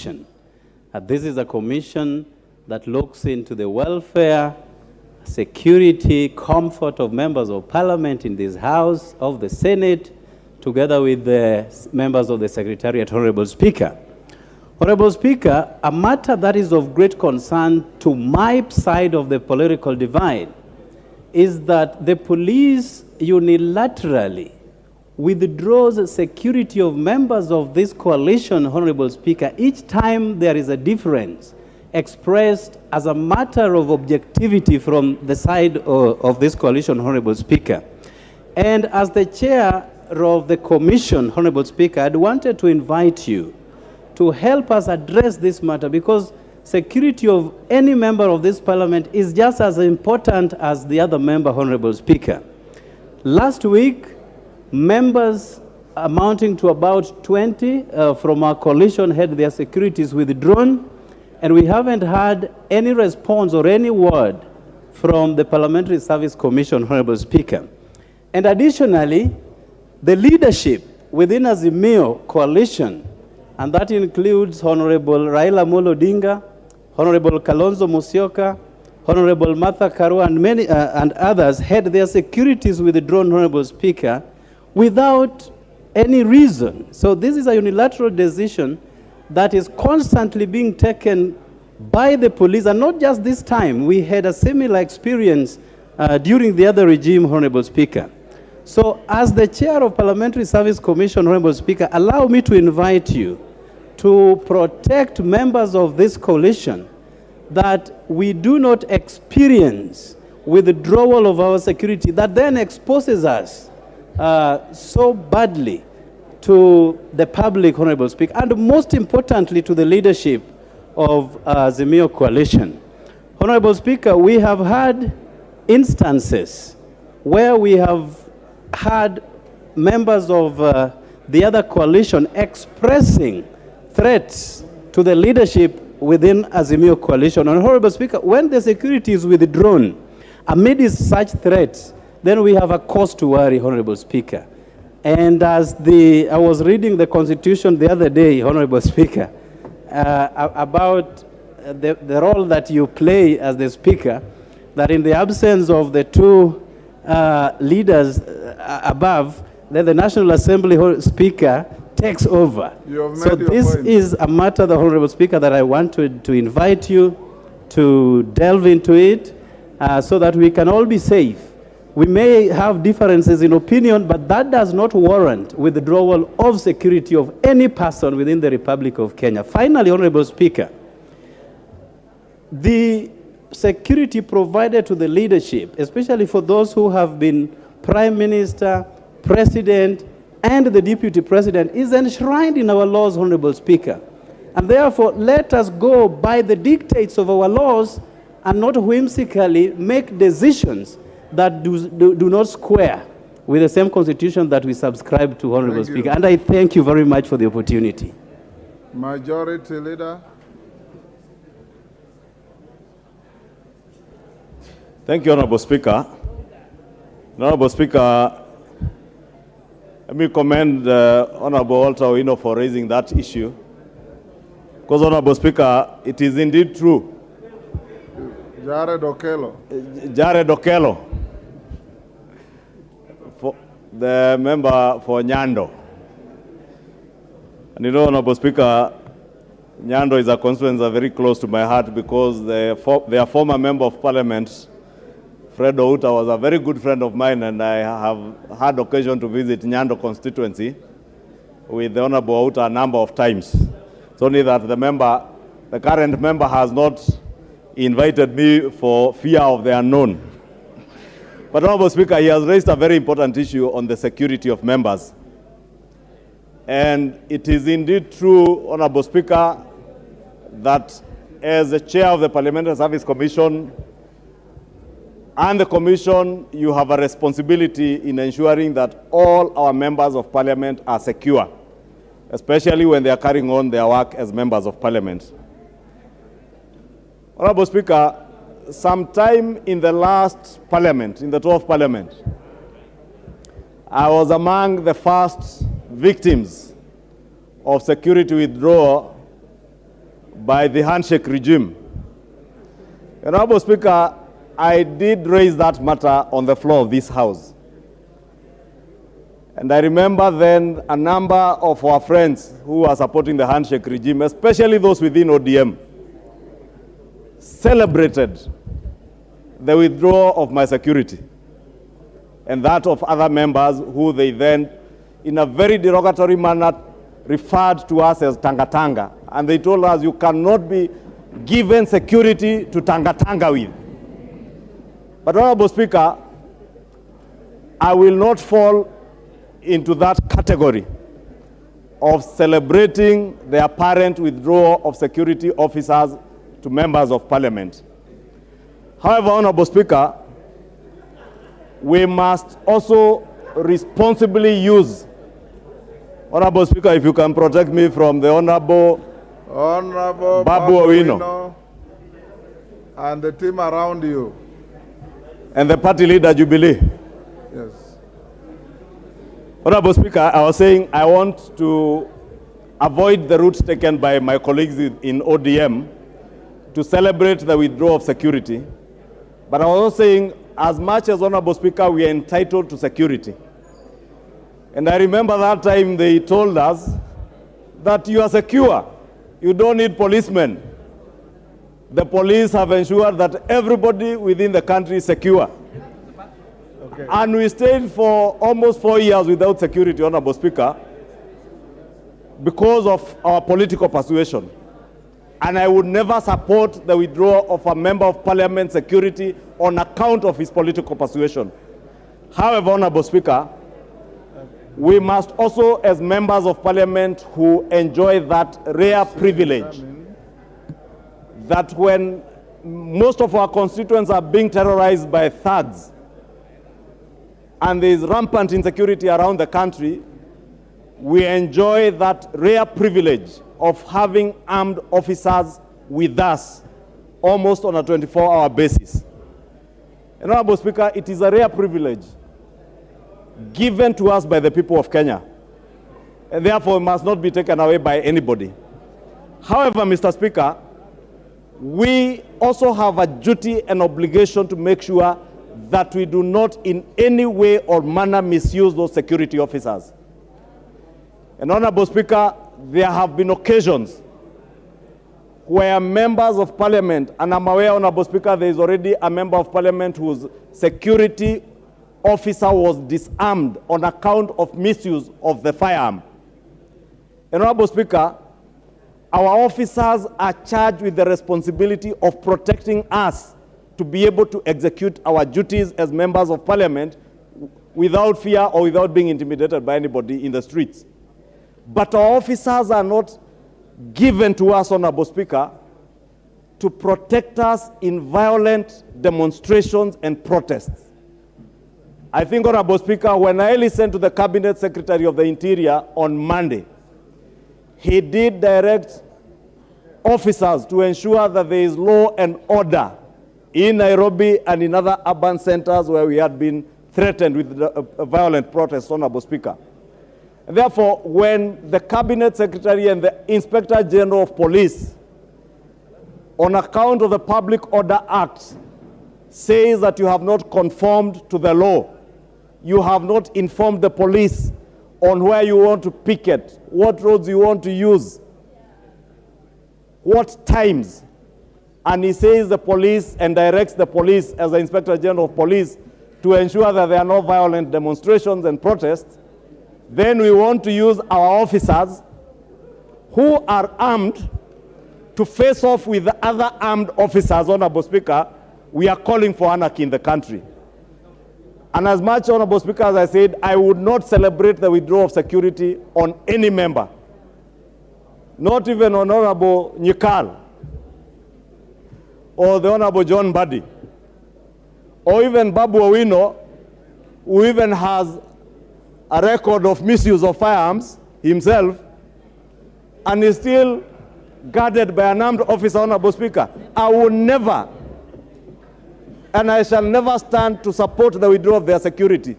Commission. This is a commission that looks into the welfare, security, comfort of members of Parliament in this House, of the Senate, together with the members of the Secretariat. Honorable Speaker. Honorable Speaker, a matter that is of great concern to my side of the political divide is that the police unilaterally withdraws security of members of this coalition, Honorable Speaker, each time there is a difference expressed as a matter of objectivity from the side of this coalition, Honorable Speaker. And as the chair of the commission, Honorable Speaker, I'd wanted to invite you to help us address this matter, because security of any member of this parliament is just as important as the other member, Honorable Speaker. Last week, members amounting to about 20 from our coalition had their securities withdrawn, and we haven't had any response or any word from the Parliamentary Service Commission, Honorable Speaker. And additionally, the leadership within Azimio coalition, and that includes Honorable Raila Amolo Odinga, Honorable Kalonzo Musyoka, Honorable Martha Karua, and many and others had their securities withdrawn, Honorable Speaker, without any reason. So this is a unilateral decision that is constantly being taken by the police, and not just this time. We had a similar experience during the other regime, Honorable Speaker. So as the chair of Parliamentary Service Commission, Honorable Speaker, allow me to invite you to protect members of this coalition that we do not experience withdrawal of our security that then exposes us so badly to the public, Honorable Speaker, and most importantly to the leadership of Azimio coalition. Honorable Speaker, we have had instances where we have had members of the other coalition expressing threats to the leadership within Azimio coalition. And Honorable Speaker, when the security is withdrawn amidst such threats, then we have a cause to worry, Honorable Speaker. And as I was reading the Constitution the other day, Honorable Speaker, about the role that you play as the Speaker, that in the absence of the two leaders above, then the National Assembly Speaker takes over. So this is a matter, the Honorable Speaker, that I want to invite you to delve into it so that we can all be safe. We may have differences in opinion, but that does not warrant withdrawal of security of any person within the Republic of Kenya. Finally, Honorable Speaker, the security provided to the leadership, especially for those who have been Prime Minister, President, and the Deputy President, is enshrined in our laws, Honorable Speaker. And therefore, let us go by the dictates of our laws and not whimsically make decisions that do not square with the same constitution that we subscribe to, Honorable Speaker. And I thank you very much for the opportunity. Majority Leader. Thank you, Honorable Speaker. Honorable Speaker, let me commend Honorable Walter Owino for raising that issue. Because, Honorable Speaker, it is indeed true. Jared Okello. Jared Okello, for the member for Nyando. And you know, Honorable Speaker, Nyando is a constituency very close to my heart because their former member of Parliament, Fred Outa, was a very good friend of mine, and I have had occasion to visit Nyando constituency with the Honorable Outa a number of times. It's only that the current member has not invited me for fear of the unknown. But Honorable Speaker, he has raised a very important issue on the security of members. And it is indeed true, Honorable Speaker, that as the chair of the Parliamentary Service Commission and the Commission, you have a responsibility in ensuring that all our members of Parliament are secure, especially when they are carrying on their work as members of Parliament. Honorable Speaker, sometime in the last Parliament, in the 12th Parliament, I was among the first victims of security withdrawal by the handshake regime. Honorable Speaker, I did raise that matter on the floor of this House. And I remember then a number of our friends who were supporting the handshake regime, especially those within ODM, celebrated the withdrawal of my security and that of other members who they then, in a very derogatory manner, referred to us as Tanga-Tanga. And they told us you cannot be given security to Tanga-Tanga with. But Honorable Speaker, I will not fall into that category of celebrating the apparent withdrawal of security officers to members of parliament. However, Honorable Speaker, we must also responsibly use, Honorable Speaker, if you can protect me from the Honorable Babu Owino and the team around you. And the party leader, Jubilee. Yes. Honorable Speaker, I was saying I want to avoid the route taken by my colleagues in ODM to celebrate the withdrawal of security. But I was also saying, as much as Honorable Speaker, we are entitled to security. And I remember that time they told us that you are secure. You don't need policemen. The police have ensured that everybody within the country is secure. Okay. And we stayed for almost 4 years without security, Honorable Speaker, because of our political persuasion. And I would never support the withdrawal of a member of parliament security on account of his political persuasion. However, Honorable Speaker, we must also, as members of parliament who enjoy that rare privilege, that when most of our constituents are being terrorized by thugs and there is rampant insecurity around the country, we enjoy that rare privilege of having armed officers with us almost on a 24-hour basis. And Honorable Speaker, it is a rare privilege given to us by the people of Kenya, and therefore must not be taken away by anybody. However, Mr. Speaker, we also have a duty and obligation to make sure that we do not in any way or manner misuse those security officers. And Honorable Speaker, there have been occasions where members of parliament, and I'm aware, Honorable Speaker, there is already a member of parliament whose security officer was disarmed on account of misuse of the firearm. And Honorable Speaker, our officers are charged with the responsibility of protecting us to be able to execute our duties as members of parliament without fear or without being intimidated by anybody in the streets. But our officers are not given to us, Honorable Speaker, to protect us in violent demonstrations and protests. I think, Honorable Speaker, when I listened to the Cabinet Secretary of the Interior on Monday, he did direct officers to ensure that there is law and order in Nairobi and in other urban centers where we had been threatened with violent protests, Honorable Speaker. And therefore, when the Cabinet Secretary and the Inspector General of Police, on account of the Public Order Act, says that you have not conformed to the law, you have not informed the police on where you want to picket, what roads you want to use, what times, and he says the police and directs the police as the Inspector General of Police to ensure that there are no violent demonstrations and protests, then we want to use our officers who are armed to face off with the other armed officers, Honorable Speaker. We are calling for anarchy in the country. And as much, Honorable Speaker, as I said, I would not celebrate the withdrawal of security on any member, not even Honorable Nyikal, or the Honorable John Mbadi, or even Babu Owino, who even has a record of misuse of firearms himself, and is still guarded by an armed officer, Honorable Speaker. I will never, and I shall never stand to support the withdrawal of their security.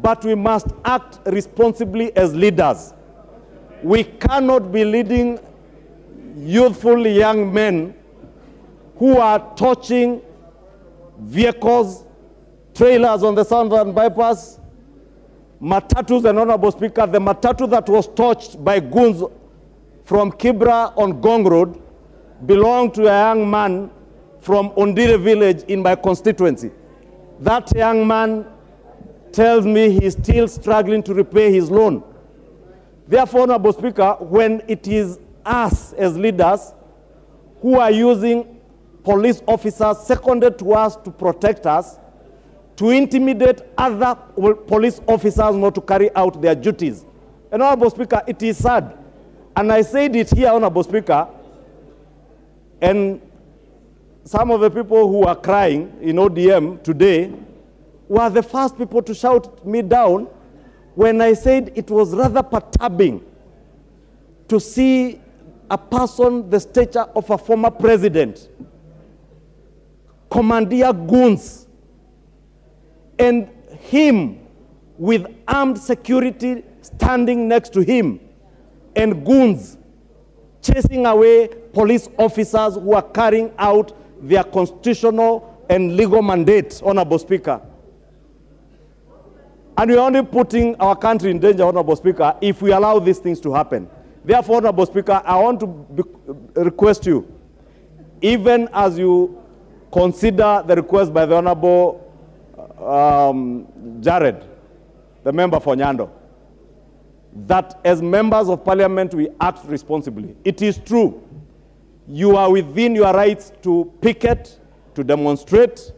But we must act responsibly as leaders. We cannot be leading youthful young men who are touching vehicles, trailers on the southern bypass, matatus, and Honorable Speaker, the matatu that was touched by goons from Kibra on Gong Road belonged to a young man from Ondire village in my constituency. That young man tells me he's still struggling to repay his loan. Therefore, Honorable Speaker, when it is us as leaders who are using police officers seconded to us to protect us, to intimidate other police officers not to carry out their duties. And Honorable Speaker, it is sad. And I said it here, Honorable Speaker, and some of the people who are crying in ODM today were the first people to shout me down when I said it was rather perturbing to see a person the stature of a former president commandeer goons and him with armed security standing next to him and goons chasing away police officers who are carrying out their constitutional and legal mandate, Honorable Speaker. And we're only putting our country in danger, Honorable Speaker, if we allow these things to happen. Therefore, Honorable Speaker, I want to request you, even as you consider the request by the Honorable Jared, the member for Nyando, that as members of parliament we act responsibly. It is true, you are within your rights to picket, to demonstrate.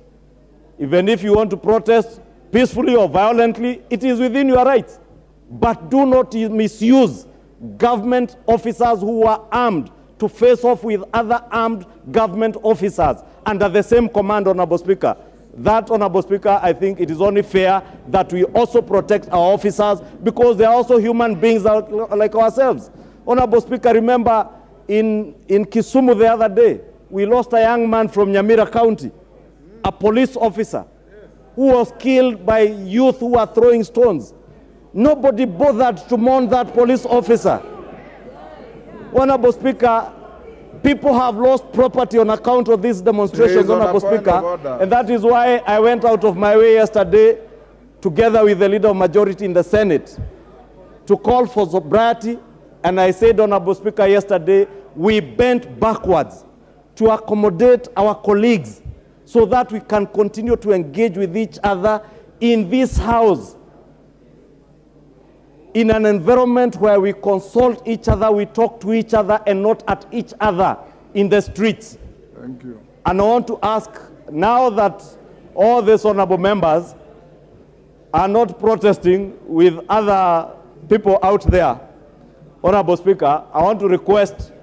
Even if you want to protest peacefully or violently, it is within your rights. But do not misuse government officers who are armed to face off with other armed government officers under the same command, Honorable Speaker. That, Honorable Speaker, I think it is only fair that we also protect our officers because they are also human beings like ourselves. Honorable Speaker, remember in Kisumu the other day, we lost a young man from Nyamira County, a police officer, who was killed by youth who were throwing stones. Nobody bothered to mourn that police officer. Honorable Speaker, people have lost property on account of these demonstrations, Honorable Speaker, and that is why I went out of my way yesterday, together with the Leader of Majority in the Senate, to call for sobriety. And I said, Honorable Speaker, yesterday, we bent backwards to accommodate our colleagues so that we can continue to engage with each other in this house, in an environment where we consult each other, we talk to each other, and not at each other in the streets. Thank you. And I want to ask, now that all these honorable members are not protesting with other people out there, Honorable Speaker, I want to request,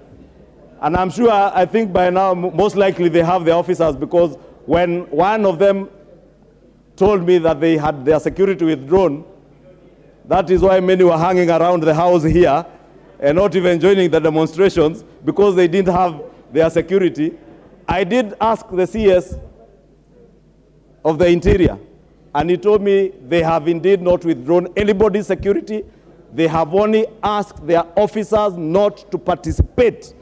and I'm sure, I think by now, most likely they have their officers, because when one of them told me that they had their security withdrawn, that is why many were hanging around the house here and not even joining the demonstrations because they didn't have their security. I did ask the CS of the Interior, and he told me they have indeed not withdrawn anybody's security. They have only asked their officers not to participate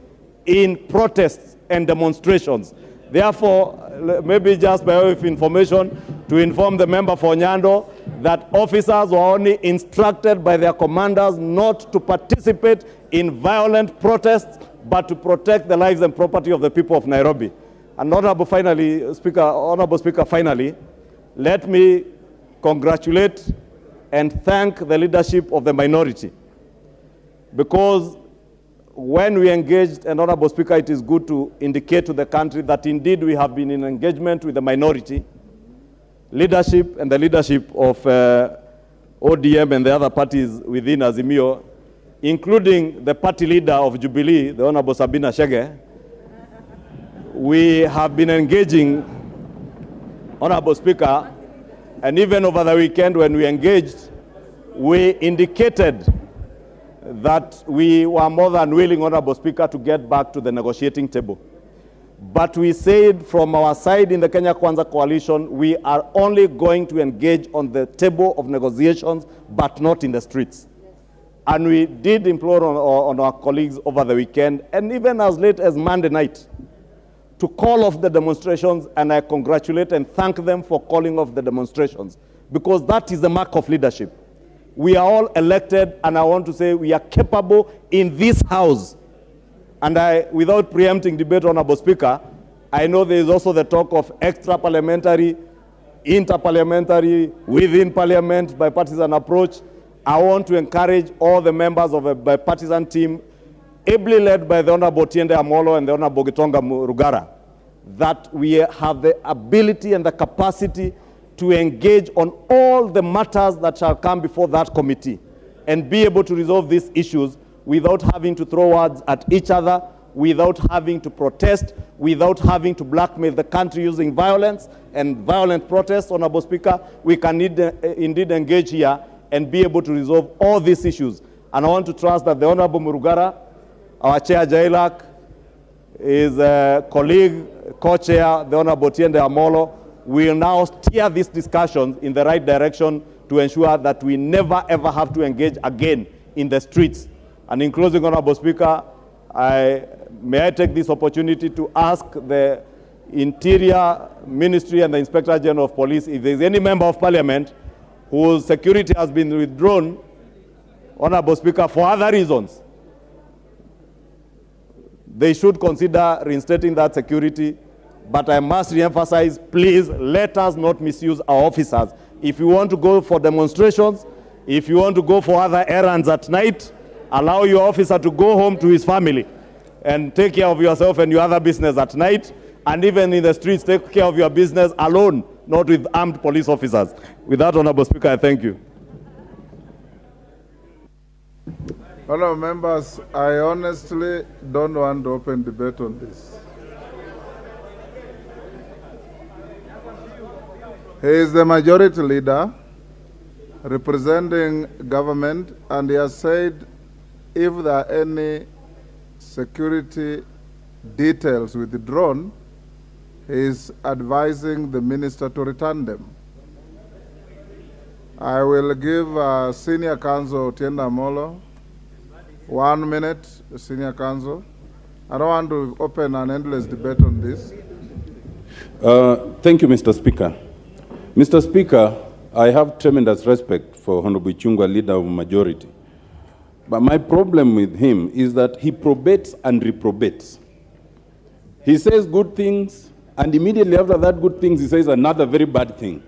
in protests and demonstrations. Therefore, maybe just by way of information, to inform the member for Nyando that officers were only instructed by their commanders not to participate in violent protests, but to protect the lives and property of the people of Nairobi. And Honorable Speaker, finally, let me congratulate and thank the leadership of the minority, because when we engaged, and Honorable Speaker, it is good to indicate to the country that indeed we have been in engagement with the minority leadership and the leadership of ODM and the other parties within Azimio, including the party leader of Jubilee, the Honorable Sabina Chege. We have been engaging, Honorable Speaker, and even over the weekend when we engaged, we indicated that we were more than willing, Honorable Speaker, to get back to the negotiating table. But we said from our side in the Kenya Kwanza coalition, we are only going to engage on the table of negotiations, but not in the streets. And we did implore on our colleagues over the weekend, and even as late as Monday night, to call off the demonstrations, and I congratulate and thank them for calling off the demonstrations, because that is the mark of leadership. We are all elected, and I want to say we are capable in this house. And without preempting debate, Honorable Speaker, I know there is also the talk of extra-parliamentary, inter-parliamentary, within parliament, bipartisan approach. I want to encourage all the members of a bipartisan team, ably led by the Honorable Tiende Amolo and the Honorable Gitonga Rugara, that we have the ability and the capacity to engage on all the matters that shall come before that committee and be able to resolve these issues without having to throw words at each other, without having to protest, without having to blackmail the country using violence and violent protests. Honorable Speaker, we can indeed engage here and be able to resolve all these issues. And I want to trust that the Honorable Murugara, our Chair Jailak, his colleague, co-chair, the Honorable Tiende Amolo, will now steer these discussions in the right direction to ensure that we never ever have to engage again in the streets. And in closing, Honorable Speaker, may I take this opportunity to ask the Interior Ministry and the Inspector General of Police if there is any member of Parliament whose security has been withdrawn, Honorable Speaker, for other reasons, they should consider reinstating that security. But I must re-emphasize, please let us not misuse our officers. If you want to go for demonstrations, if you want to go for other errands at night, allow your officer to go home to his family and take care of yourself and your other business at night. And even in the streets, take care of your business alone, not with armed police officers. With that, Honorable Speaker, I thank you. Honourable members, I honestly don't want to open debate on this. He is the majority leader representing government, and he has said if there are any security details withdrawn, he is advising the minister to return them. I will give Senior Counsel Tiende Amolo 1 minute, Senior Counsel. I don't want to open an endless debate on this. Thank you, Mr. Speaker. Mr. Speaker, I have tremendous respect for Honorable Chungwa, leader of majority. But my problem with him is that he probates and reprobates. He says good things, and immediately after that good things, he says another very bad thing.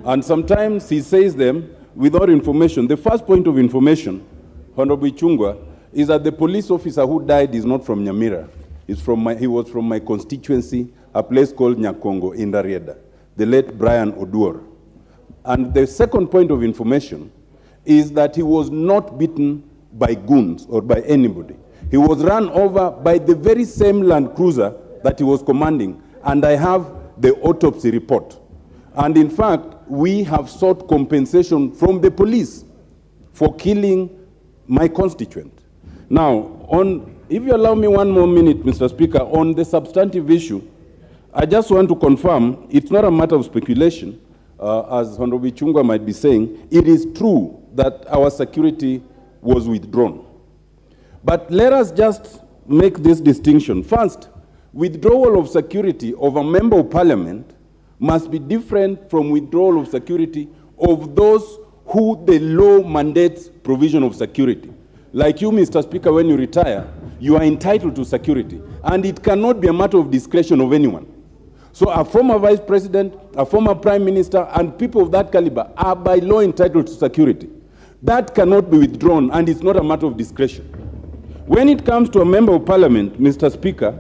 And sometimes he says them without information. The first point of information, Honorable Chungwa, is that the police officer who died is not from Nyamira. He was from my constituency, a place called Nyakongo in Rarieda, the late Brian Oduor. And the second point of information is that he was not beaten by goons or by anybody. He was run over by the very same Land Cruiser that he was commanding, and I have the autopsy report. And in fact, we have sought compensation from the police for killing my constituent. Now, if you allow me 1 more minute, Mr. Speaker, on the substantive issue, I just want to confirm it's not a matter of speculation, as Honorable Chungwa might be saying. It is true that our security was withdrawn. But let us just make this distinction. First, withdrawal of security of a member of parliament must be different from withdrawal of security of those who the law mandates provision of security. Like you, Mr. Speaker, when you retire, you are entitled to security. And it cannot be a matter of discretion of anyone. So a former vice president, a former prime minister, and people of that caliber are by law entitled to security. That cannot be withdrawn, and it's not a matter of discretion. When it comes to a member of parliament, Mr. Speaker,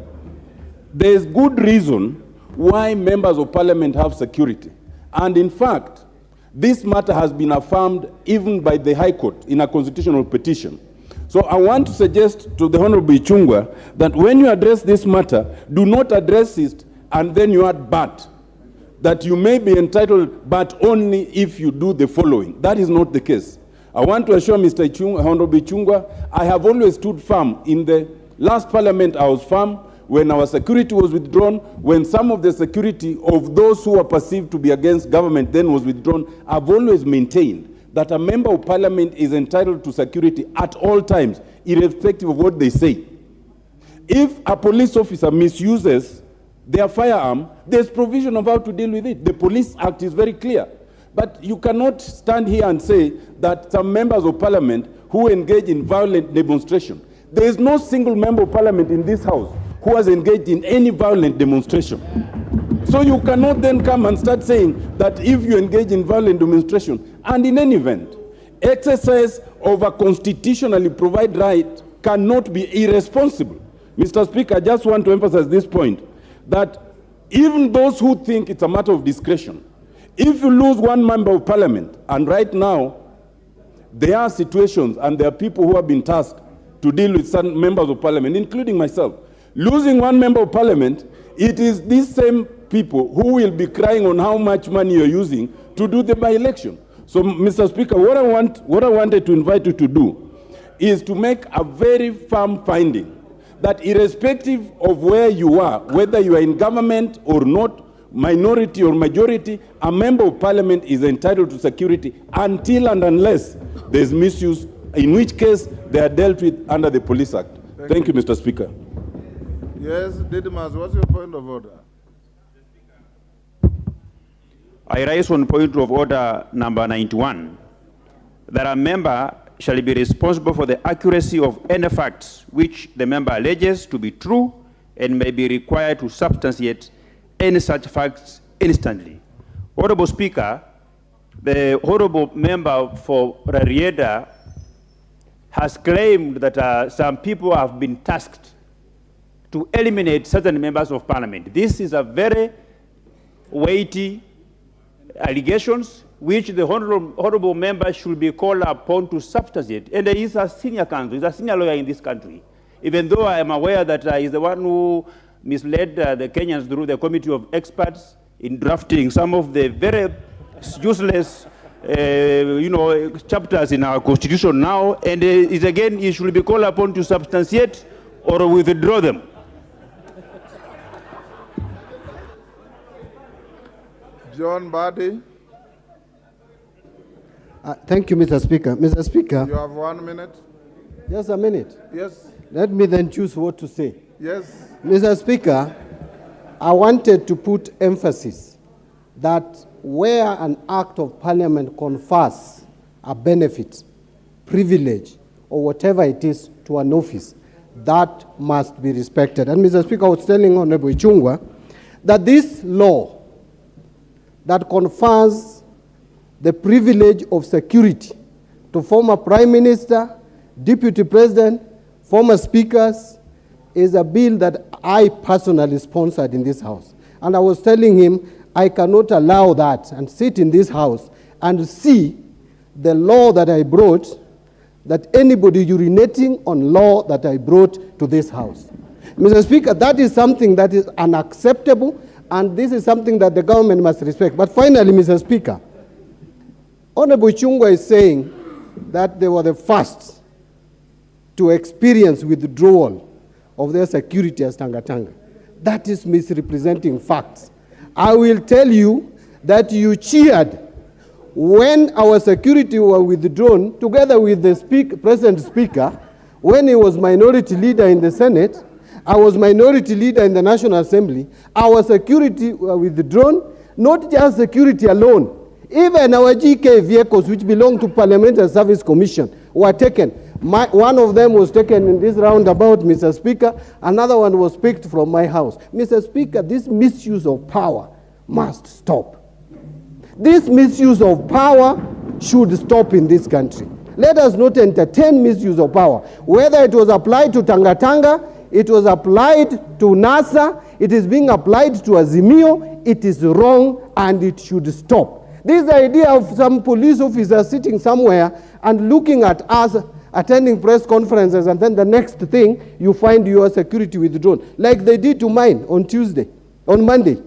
there is good reason why members of parliament have security. And in fact, this matter has been affirmed even by the High Court in a constitutional petition. So I want to suggest to the Honorable Chungwa that when you address this matter, do not address it and then you add but. That you may be entitled, but only if you do the following. That is not the case. I want to assure Mr. Honorable Chungwa, I have always stood firm. In the last parliament, I was firm. When our security was withdrawn, when some of the security of those who were perceived to be against government then was withdrawn, I've always maintained that a member of parliament is entitled to security at all times, irrespective of what they say. If a police officer misuses their firearm, there's provision of how to deal with it. The Police Act is very clear. But you cannot stand here and say that some members of parliament who engage in violent demonstration, there is no single member of parliament in this house who has engaged in any violent demonstration. So you cannot then come and start saying that if you engage in violent demonstration, and in any event, exercise of a constitutionally provided right cannot be irresponsible. Mr. Speaker, I just want to emphasize this point, that even those who think it's a matter of discretion, if you lose one member of parliament, and right now, there are situations and there are people who have been tasked to deal with some members of parliament, including myself. Losing one member of parliament, it is these same people who will be crying on how much money you're using to do the by-election. So, Mr. Speaker, what I wanted to invite you to do is to make a very firm finding that irrespective of where you are, whether you are in government or not, minority or majority, a member of parliament is entitled to security until and unless there is misuse, in which case they are dealt with under the Police Act. Thank you, Mr. Speaker. Yes, Didymus, what's your point of order? I rise on point of order number 91, that a member shall be responsible for the accuracy of any facts which the member alleges to be true and may be required to substantiate any such facts instantly. Honorable Speaker, the honorable member for Rarieda has claimed that some people have been tasked to eliminate certain members of parliament. This is a very weighty allegations which the honorable member should be called upon to substantiate. And he is a senior counsel, he's a senior lawyer in this country. Even though I am aware that he's the one who misled the Kenyans through the committee of experts in drafting some of the very useless chapters in our constitution now, and is again, he should be called upon to substantiate or withdraw them. John Badi. Thank you, Mr. Speaker. Mr. Speaker. You have 1 minute. Just a minute. Yes. Let me then choose what to say. Yes. Mr. Speaker, I wanted to put emphasis that where an act of parliament confers a benefit, privilege, or whatever it is to an office, that must be respected. And Mr. Speaker, I was telling Honorable Ichung'wah that this law that confers the privilege of security to former Prime Minister, Deputy President, former speakers, is a bill that I personally sponsored in this house. And I was telling him I cannot allow that and sit in this house and see the law that I brought, that anybody urinating on law that I brought to this house. Mr. Speaker, that is something that is unacceptable, and this is something that the government must respect. But finally, Mr. Speaker, Honorable Ichung'wah is saying that they were the first to experience withdrawal of their security as Tanga. That is misrepresenting facts. I will tell you that you cheered when our security were withdrawn, together with the President Speaker, when he was minority leader in the Senate. I was minority leader in the National Assembly. Our security were withdrawn, not just security alone. Even our GK vehicles, which belong to Parliamentary Service Commission, were taken. One of them was taken in this roundabout, Mr. Speaker. Another one was picked from my house. Mr. Speaker, this misuse of power must stop. This misuse of power should stop in this country. Let us not entertain misuse of power. Whether it was applied to Tanga, it was applied to NASA, it is being applied to Azimio, it is wrong and it should stop. This idea of some police officer sitting somewhere and looking at us attending press conferences, and then the next thing you find your security withdrawn, like they did to mine on Monday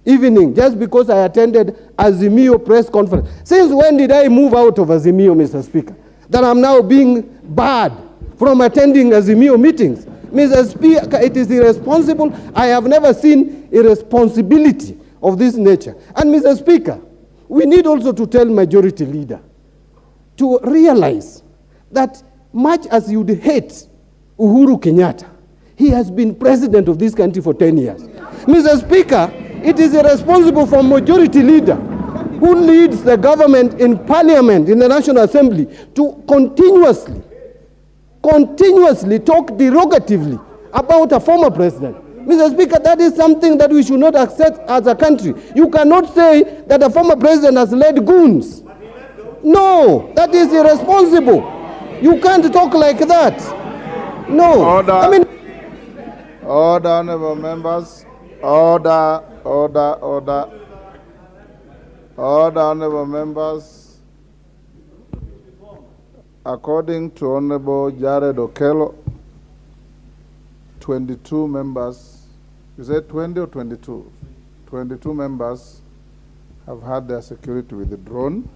evening, just because I attended Azimio press conference. Since when did I move out of Azimio, Mr. Speaker, that I'm now being barred from attending Azimio meetings? Mr. Speaker, it is irresponsible. I have never seen irresponsibility of this nature. And Mr. Speaker, we need also to tell majority leader to realize that much as you'd hate Uhuru Kenyatta, he has been president of this country for 10 years. Mr. Speaker, it is irresponsible for a majority leader who leads the government in parliament, in the National Assembly, to continuously talk derogatively about a former president. Mr. Speaker, that is something that we should not accept as a country. You cannot say that a former president has led goons. No, that is irresponsible. You can't talk like that. No. Order. I mean, order, honorable members. Order, order, order. Order, honorable members. According to Honorable Jared Okello, 22 members, you said 20 or 22? 22 members have had their security withdrawn.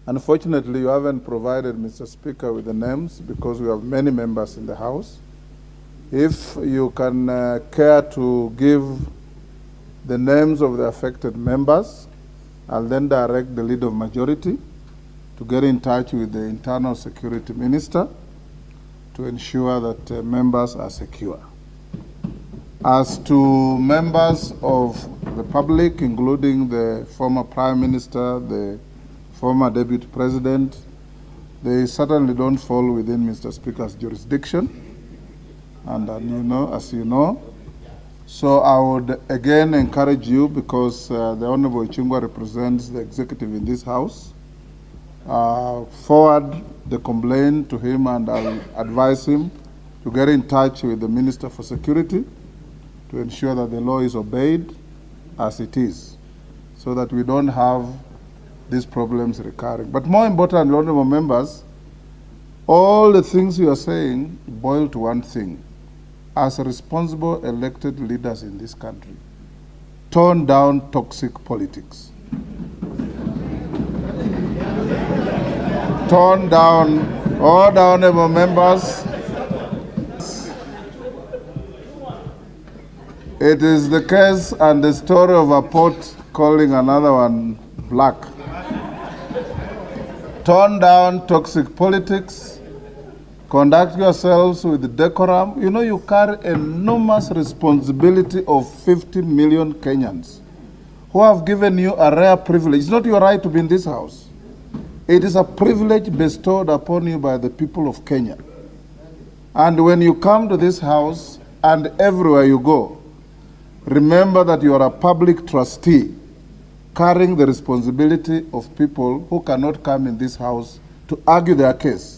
Unfortunately, you haven't provided, Mr. Speaker, with the names because we have many members in the House. If you can care to give the names of the affected members, I'll then direct the Leader of Majority to get in touch with the Internal Security Minister to ensure that members are secure. As to members of the public, including the former Prime Minister, the former Deputy President, they certainly don't fall within Mr. Speaker's jurisdiction, and as you know. So I would again encourage you, because the Honorable Ichung'wah represents the executive in this House, forward the complaint to him, and I'll advise him to get in touch with the Minister for Security to ensure that the law is obeyed as it is, so that we don't have these problems recurring. But more importantly, honorable members, all the things you are saying boil to one thing. As responsible elected leaders in this country, tone down toxic politics. Tone down all the honorable members. It is the case and the story of a pot calling another one black. Tone down toxic politics. Conduct yourselves with decorum. You know, you carry enormous responsibility of 50 million Kenyans who have given you a rare privilege. It's not your right to be in this House. It is a privilege bestowed upon you by the people of Kenya. And when you come to this House and everywhere you go, remember that you are a public trustee carrying the responsibility of people who cannot come in this House to argue their case.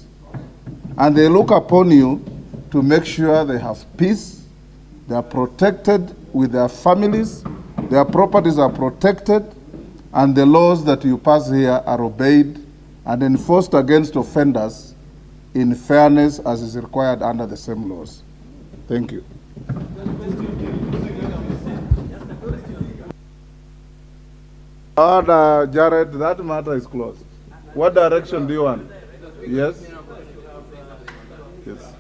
And they look upon you to make sure they have peace, they are protected with their families, their properties are protected, and the laws that you pass here are obeyed and enforced against offenders in fairness as is required under the same laws. Thank you. Order, Jared, that matter is closed. What direction do you want? Yes? Yes.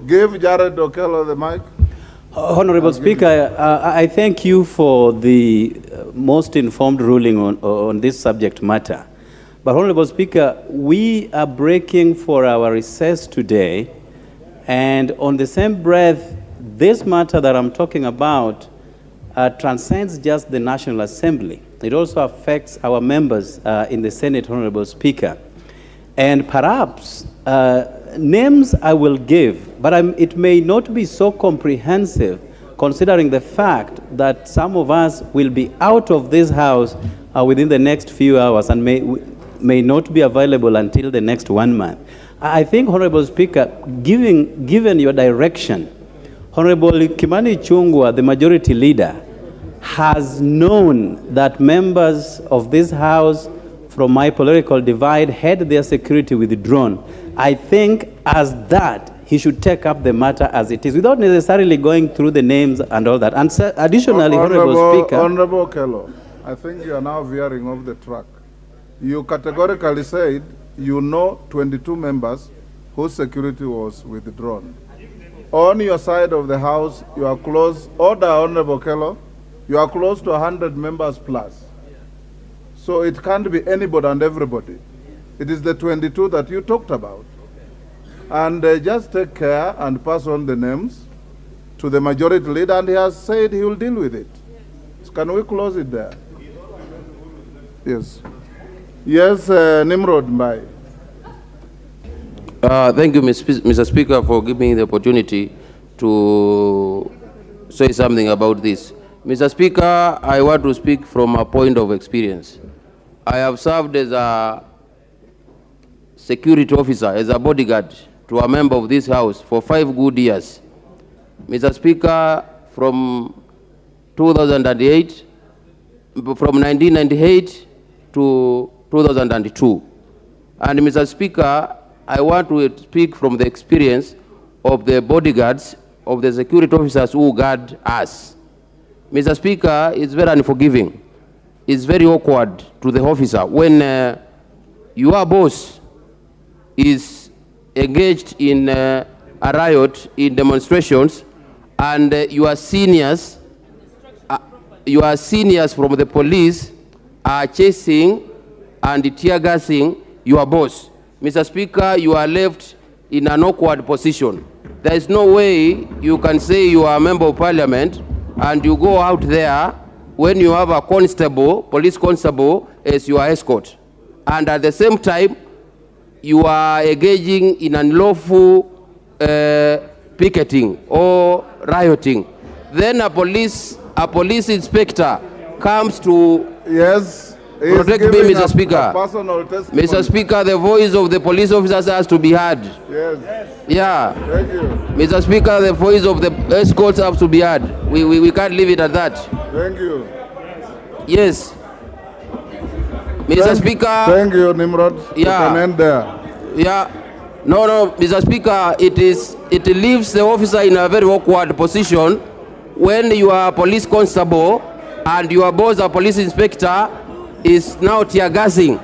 Give Jared Okello the mic. Honorable Speaker, I thank you for the most informed ruling on this subject matter. But Honorable Speaker, we are breaking for our recess today, and on the same breath, this matter that I'm talking about transcends just the National Assembly. It also affects our members in the Senate, Honorable Speaker. And perhaps names I will give, but it may not be so comprehensive considering the fact that some of us will be out of this House within the next few hours and may not be available until the next 1 month. I think, Honorable Speaker, given your direction, Honorable Kimani Ichung'wah, the majority leader, has known that members of this House from my political divide had their security withdrawn. I think as that, he should take up the matter as it is, without necessarily going through the names and all that. And additionally, Honorable Speaker. Honorable Okello, I think you are now veering off the track. You categorically said you know 22 members whose security was withdrawn. On your side of the House, you are close, Honorable Okello, you are close to 100 members plus. So it can't be anybody and everybody. It is the 22 that you talked about. And just take care and pass on the names to the majority leader, and he has said he will deal with it. So can we close it there? Yes. Yes, Nimrod Mbai. Thank you, Mr. Speaker, for giving me the opportunity to say something about this. Mr. Speaker, I want to speak from a point of experience. I have served as a security officer, as a bodyguard to a member of this House for 5 good years. Mr. Speaker, from 2008, from 1998 to 2002. And Mr. Speaker, I want to speak from the experience of the bodyguards, of the security officers who guard us. Mr. Speaker, it's very unforgiving. It's very awkward to the officer when your boss is engaged in a riot, in demonstrations, and your seniors from the police are chasing and tear gassing your boss. Mr. Speaker, you are left in an awkward position. There is no way you can say you are a member of parliament and you go out there when you have a constable, police constable, as your escort. And at the same time, you are engaging in unlawful picketing or rioting. Then a police inspector comes to protect me, Mr. Speaker. Mr. Speaker, the voice of the police officers has to be heard. Yes. Yeah. Thank you. Mr. Speaker, the voice of the escorts have to be heard. We can't leave it at that. Thank you. Yes. Mr. Speaker. Thank you, Nimrod. Yeah. You can end there. Yeah. No, Mr. Speaker, it leaves the officer in a very awkward position when you are a police constable and your boss, a police inspector, is now tear gassing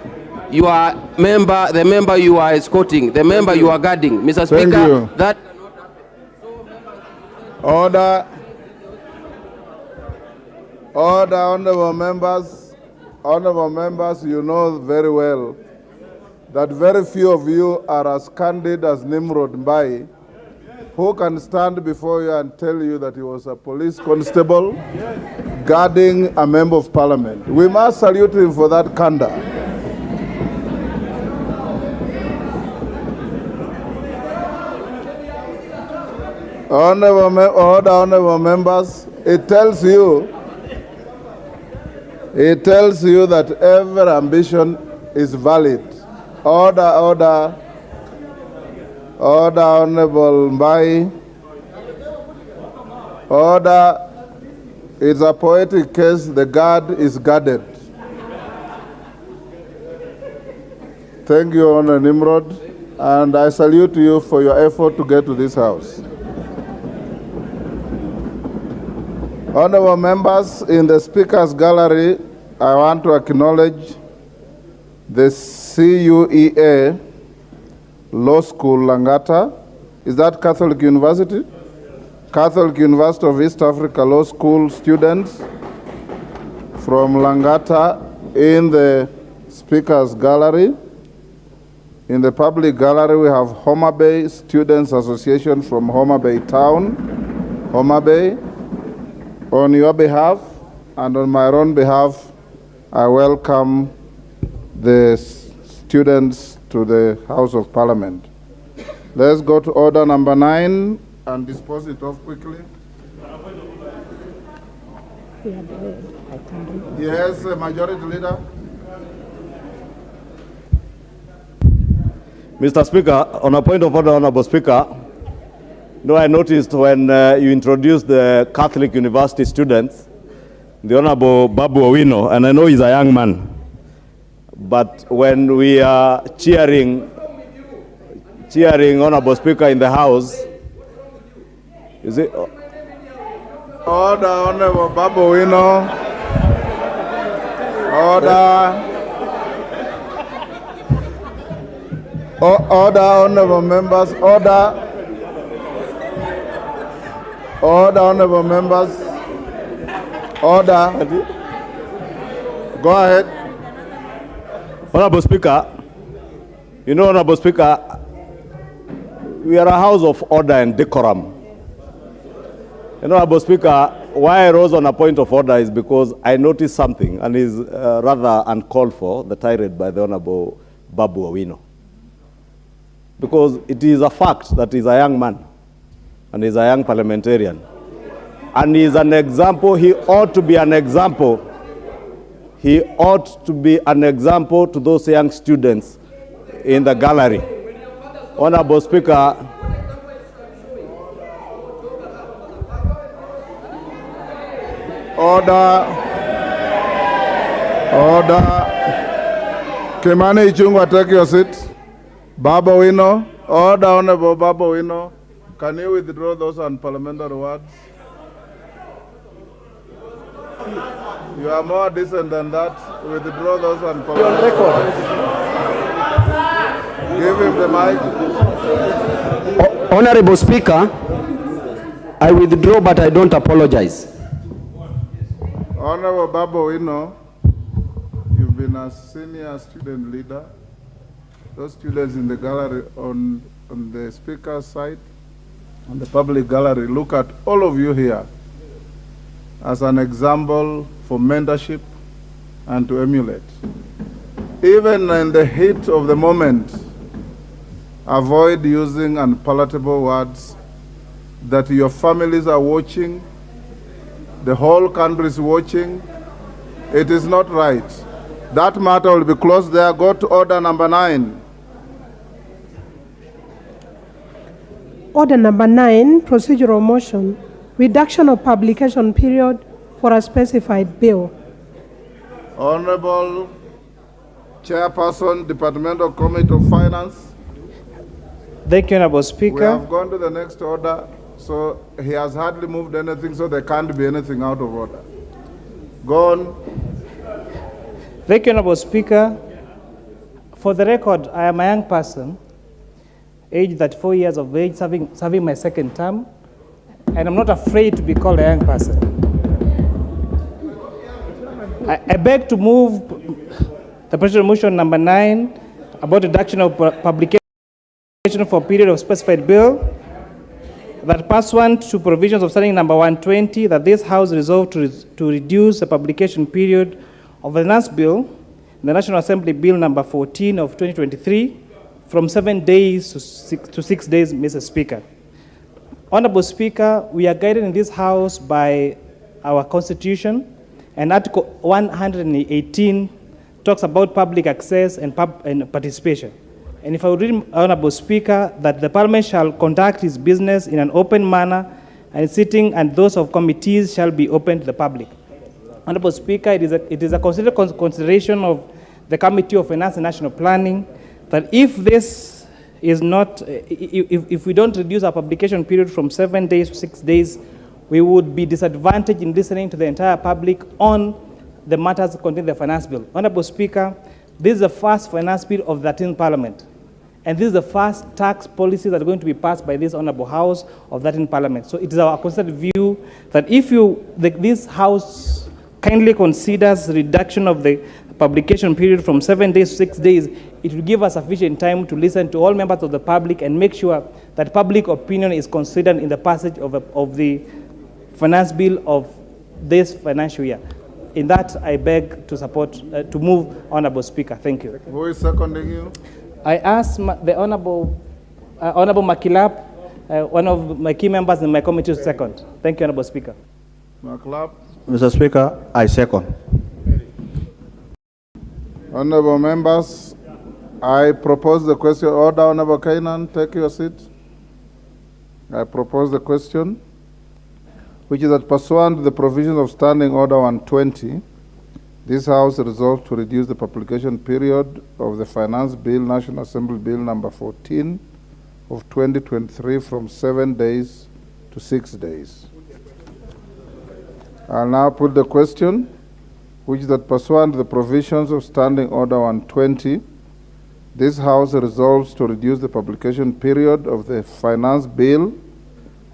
the member you are escorting, the member you are guarding. Mr. Speaker, that Order, honorable members, you know very well that very few of you are as candid as Nimrod Mbai, who can stand before you and tell you that he was a police constable guarding a member of parliament. We must salute him for that candor. Honorable members, it tells you that every ambition is valid. Order, Honorable Mbai. Order. It's a poetic case. The guard is guarded. Thank you, Honor Nimrod, and I salute you for your effort to get to this house. Honorable members, in the Speaker's Gallery, I want to acknowledge the CUEA Law School, Langata. Is that Catholic University? Catholic University of East Africa Law School students from Langata in the Speaker's Gallery. In the public gallery, we have Homa Bay Students Association from Homa Bay Town, Homa Bay. On your behalf and on my own behalf, I welcome the students to the House of Parliament. Let's go to order number 9 and dispose it off quickly. Yes, Majority Leader. Mr. Speaker, on a point of order, Honorable Speaker, I noticed when you introduced the Catholic University students, the Honorable Babu Owino, and I know he's a young man, but when we are cheering Honorable Speaker in the House, is it? Order, Honorable Babu Owino. Order, honorable members. Order, honorable members. Order. Go ahead. Honorable Speaker, Honorable Speaker, we are a house of order and decorum. Honorable Speaker, why I rose on a point of order is because I noticed something and is rather uncalled for, the tirade by the Honorable Babu Owino. Because it is a fact that he's a young man and he's a young parliamentarian. And he's an example, he ought to be an example. He ought to be an example to those young students in the gallery. Honorable Speaker, order. Kimani Ichung'wah, take your seat. Babu Owino, order, Honorable Babu Owino. Can you withdraw those unparliamentary words? You are more decent than that. Withdraw those unparliamentary words. Give him the mic. Honorable Speaker, I withdraw, but I don't apologize. Honorable Babu Owino, you've been a senior student leader. Those students in the gallery on the speaker's side, on the public gallery, look at all of you here as an example for mentorship and to emulate. Even in the heat of the moment, avoid using unpalatable words that your families are watching, the whole country is watching. It is not right. That matter will be closed there. Go to order number 9. Order number 9, procedural motion, reduction of publication period for a specified bill. Honorable Chairperson, Departmental Committee of Finance. Thank you, Honorable Speaker. We have gone to the next order, so he has hardly moved anything, so there can't be anything out of order. Go on. Thank you, Honorable Speaker. For the record, I am a young person, aged 34 years of age, serving my second term, and I'm not afraid to be called a young person. I beg to move the procedural motion number 9 about reduction of publication for a period of specified bill, that pursuant to provisions of standing number 120, that this House resolved to reduce the publication period of the finance bill, the National Assembly Bill number 14 of 2023, from 7 days to 6 days, Mr. Speaker. Honorable Speaker, we are guided in this House by our Constitution, and Article 118 talks about public access and participation. And if I would read, Honorable Speaker, that the Parliament shall conduct its business in an open manner, and sitting and those of committees shall be open to the public. Honorable Speaker, it is a consideration of the Committee of Finance and National Planning that if this is not, if we don't reduce our publication period from 7 days to 6 days, we would be disadvantaged in listening to the entire public on the matters contained in the finance bill. Honorable Speaker, this is the first finance bill of the 13th Parliament, and this is the first tax policy that is going to be passed by this Honorable House of that in Parliament. So it is our considered view that if this House kindly considers reduction of the publication period from 7 days to 6 days, it will give us sufficient time to listen to all members of the public and make sure that public opinion is considered in the passage of the finance bill of this financial year. In that, I beg to support, to move, Honorable Speaker. Thank you. Who is seconding you? I ask the Honorable Makilap, one of my key members in my committee, to second. Thank you, Honorable Speaker. Makilap. Mr. Speaker, I second. Honorable members, I propose the question. Order, Honorable Kainan, take your seat. I propose the question, which is that pursuant to the provisions of Standing Order 120, this House resolved to reduce the publication period of the Finance Bill, National Assembly Bill number 14 of 2023 from 7 days to 6 days. I'll now put the question, which is that pursuant to the provisions of Standing Order 120, this House resolves to reduce the publication period of the Finance Bill,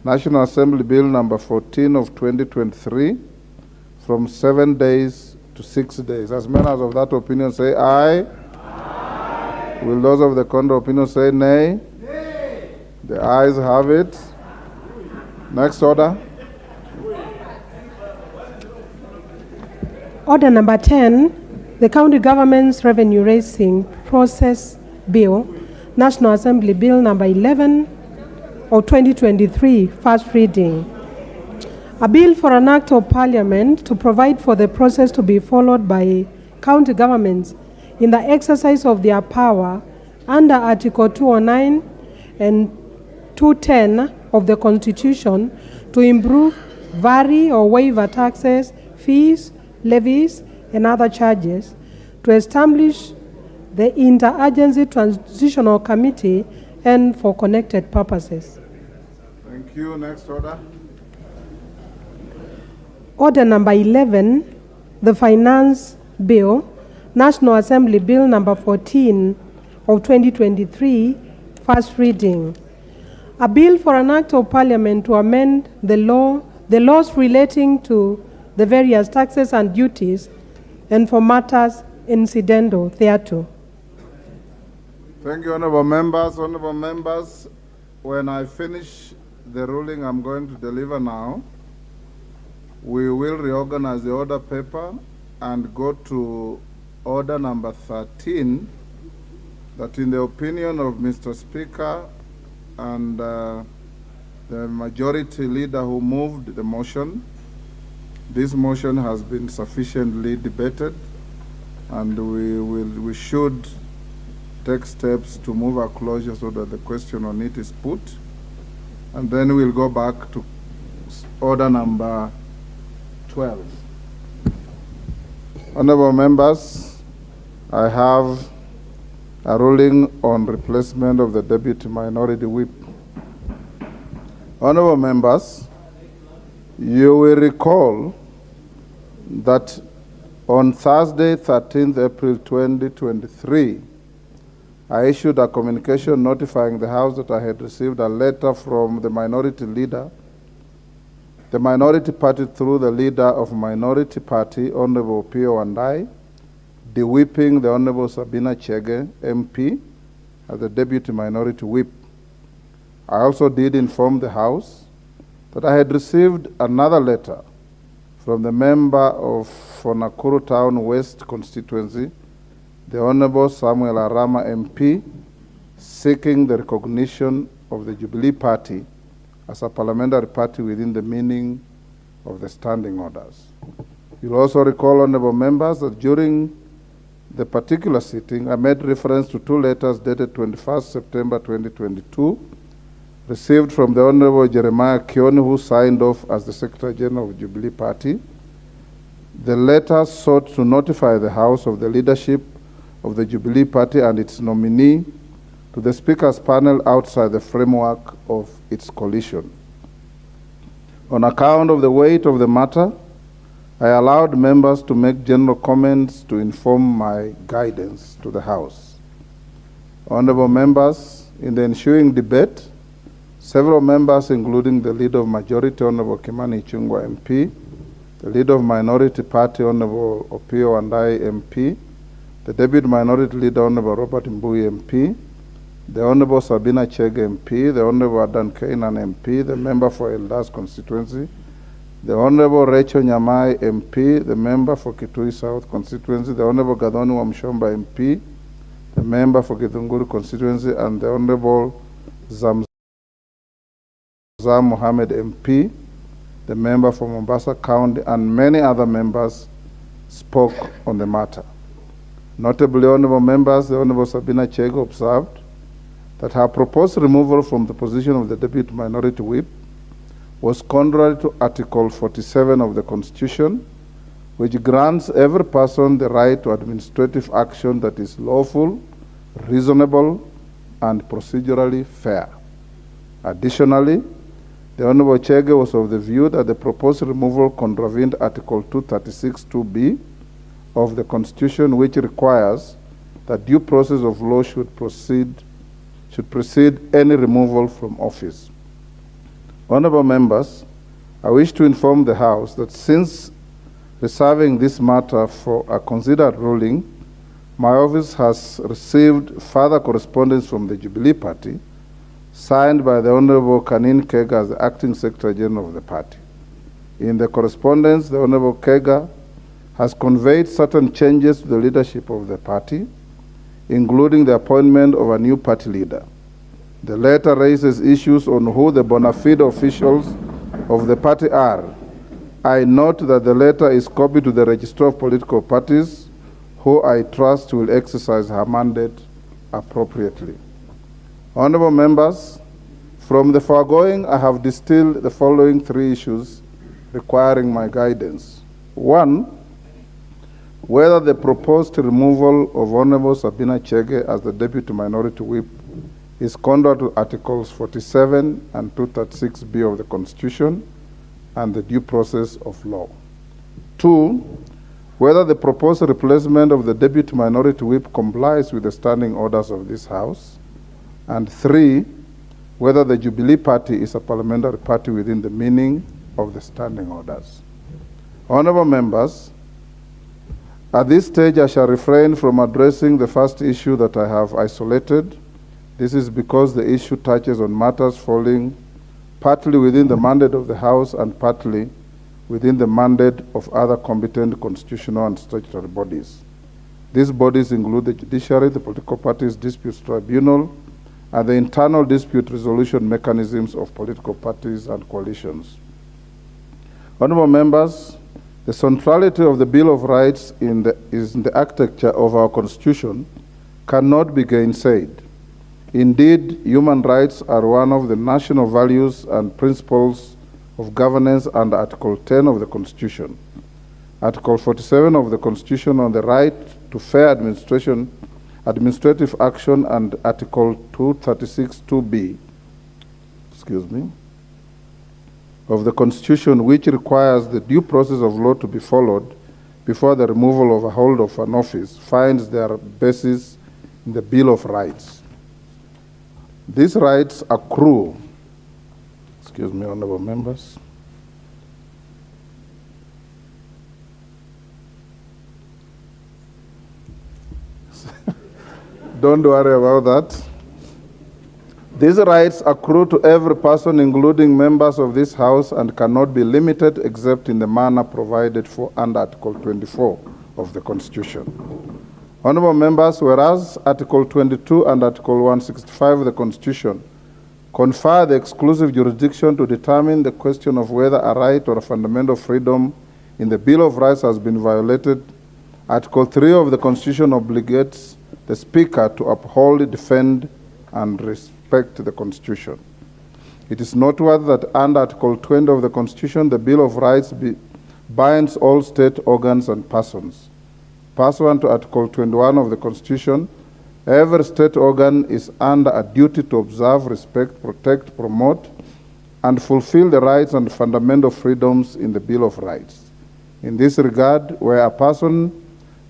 National Assembly Bill number 14 of 2023 from 7 days to 6 days. As members of that opinion say aye. Will those of the contrary opinion say nay? Nay. The ayes have it. Next order. Order number 10, the County Government's Revenue Raising Process Bill, National Assembly Bill number 11 of 2023, first reading. A bill for an act of parliament to provide for the process to be followed by county governments in the exercise of their power under Article 209 and 210 of the Constitution to improve, vary or waiver taxes, fees, levies, and other charges, to establish the Interagency Transitional Committee and for connected purposes. Thank you. Next order. Order number 11, the Finance Bill, National Assembly Bill number 14 of 2023, first reading. A bill for an act of parliament to amend the laws relating to the various taxes and duties and for matters incidental thereto. Thank you, honorable members. Honorable members, when I finish the ruling I'm going to deliver now, we will reorganize the order paper and go to order number 13, that in the opinion of Mr. Speaker and the majority leader who moved the motion, this motion has been sufficiently debated, and we should take steps to move a closure so that the question on it is put, and then we'll go back to order number 12. Honorable members, I have a ruling on replacement of the Deputy Minority Whip. Honorable members, you will recall that on Thursday, 13th April 2023, I issued a communication notifying the House that I had received a letter from the minority leader, the minority party through the leader of minority party, Honorable Pio Wandai, de-whipping the Honorable Sabina Chege, MP, as the Deputy Minority Whip. I also did inform the House that I had received another letter from the member for Nakuru Town West constituency, the Honorable Samuel Arama MP, seeking the recognition of the Jubilee Party as a parliamentary party within the meaning of the standing orders. You'll also recall, honorable members, that during the particular sitting, I made reference to two letters dated 21st September 2022, received from the Honorable Jeremiah Kioni, who signed off as the Secretary General of Jubilee Party. The letter sought to notify the House of the leadership of the Jubilee Party and its nominee to the Speaker's panel outside the framework of its coalition. On account of the weight of the matter, I allowed members to make general comments to inform my guidance to the House. Honorable members, in the ensuing debate, several members, including the Leader of Majority, Honorable Kimani Ichung'wah MP, the Leader of Minority Party, Honorable Opiyo Wandayi MP, the Deputy Minority Leader, Honorable Robert Mbui MP, the Honorable Sabina Chege MP, the Honorable Adan Kainan MP, the member for Eldas constituency, the Honorable Rachel Nyamai MP, the member for Kitui South constituency, the Honorable Gadhoni Wamshomba MP, the member for Githunguri constituency, and the Honorable Zamzam Mohammed MP, the member for Mombasa County, and many other members spoke on the matter. Notably, honorable members, the Honorable Sabina Chege observed that her proposed removal from the position of the Deputy Minority Whip was contrary to Article 47 of the Constitution, which grants every person the right to administrative action that is lawful, reasonable, and procedurally fair. Additionally, the Honorable Chege was of the view that the proposed removal contravened Article 236(2)(b) of the Constitution, which requires that due process of law should precede any removal from office. Honorable members, I wish to inform the House that since reserving this matter for a considered ruling, my office has received further correspondence from the Jubilee Party, signed by the Honorable Chege as the Acting Secretary General of the party. In the correspondence, the Honorable Chege has conveyed certain changes to the leadership of the party, including the appointment of a new party leader. The letter raises issues on who the bona fide officials of the party are. I note that the letter is copied to the Registrar of Political Parties, who I trust will exercise her mandate appropriately. Honorable members, from the foregoing, I have distilled the following 3 issues requiring my guidance. 1, whether the proposed removal of Honorable Sabina Chege as the Deputy Minority Whip is contrary to Articles 47 and 236B of the Constitution and the due process of law. 2, whether the proposed replacement of the Deputy Minority Whip complies with the standing orders of this House. And 3, whether the Jubilee Party is a parliamentary party within the meaning of the standing orders. Honorable members, at this stage I shall refrain from addressing the first issue that I have isolated. This is because the issue touches on matters falling partly within the mandate of the House and partly within the mandate of other competent constitutional and statutory bodies. These bodies include the judiciary, the political parties disputes tribunal, and the internal dispute resolution mechanisms of political parties and coalitions. Honorable members, the centrality of the Bill of Rights is in the architecture of our Constitution cannot be gainsaid. Indeed, human rights are one of the national values and principles of governance under Article 10 of the Constitution. Article 47 of the Constitution on the right to fair administrative action, and Article 236(2)(b), of the Constitution, which requires the due process of law to be followed before the removal of a holder of an office, finds their basis in the Bill of Rights. These rights accrue, honorable members, don't worry about that. These rights accrue to every person, including members of this House, and cannot be limited except in the manner provided for under Article 24 of the Constitution. Honorable members, whereas Article 22 and Article 165 of the Constitution confer the exclusive jurisdiction to determine the question of whether a right or a fundamental freedom in the Bill of Rights has been violated, Article 3 of the Constitution obligates the Speaker to uphold, defend, and respect the Constitution. It is noteworthy that under Article 20 of the Constitution, the Bill of Rights binds all state organs and persons. Pursuant to Article 21 of the Constitution, every state organ is under a duty to observe, respect, protect, promote, and fulfill the rights and fundamental freedoms in the Bill of Rights. In this regard, where a question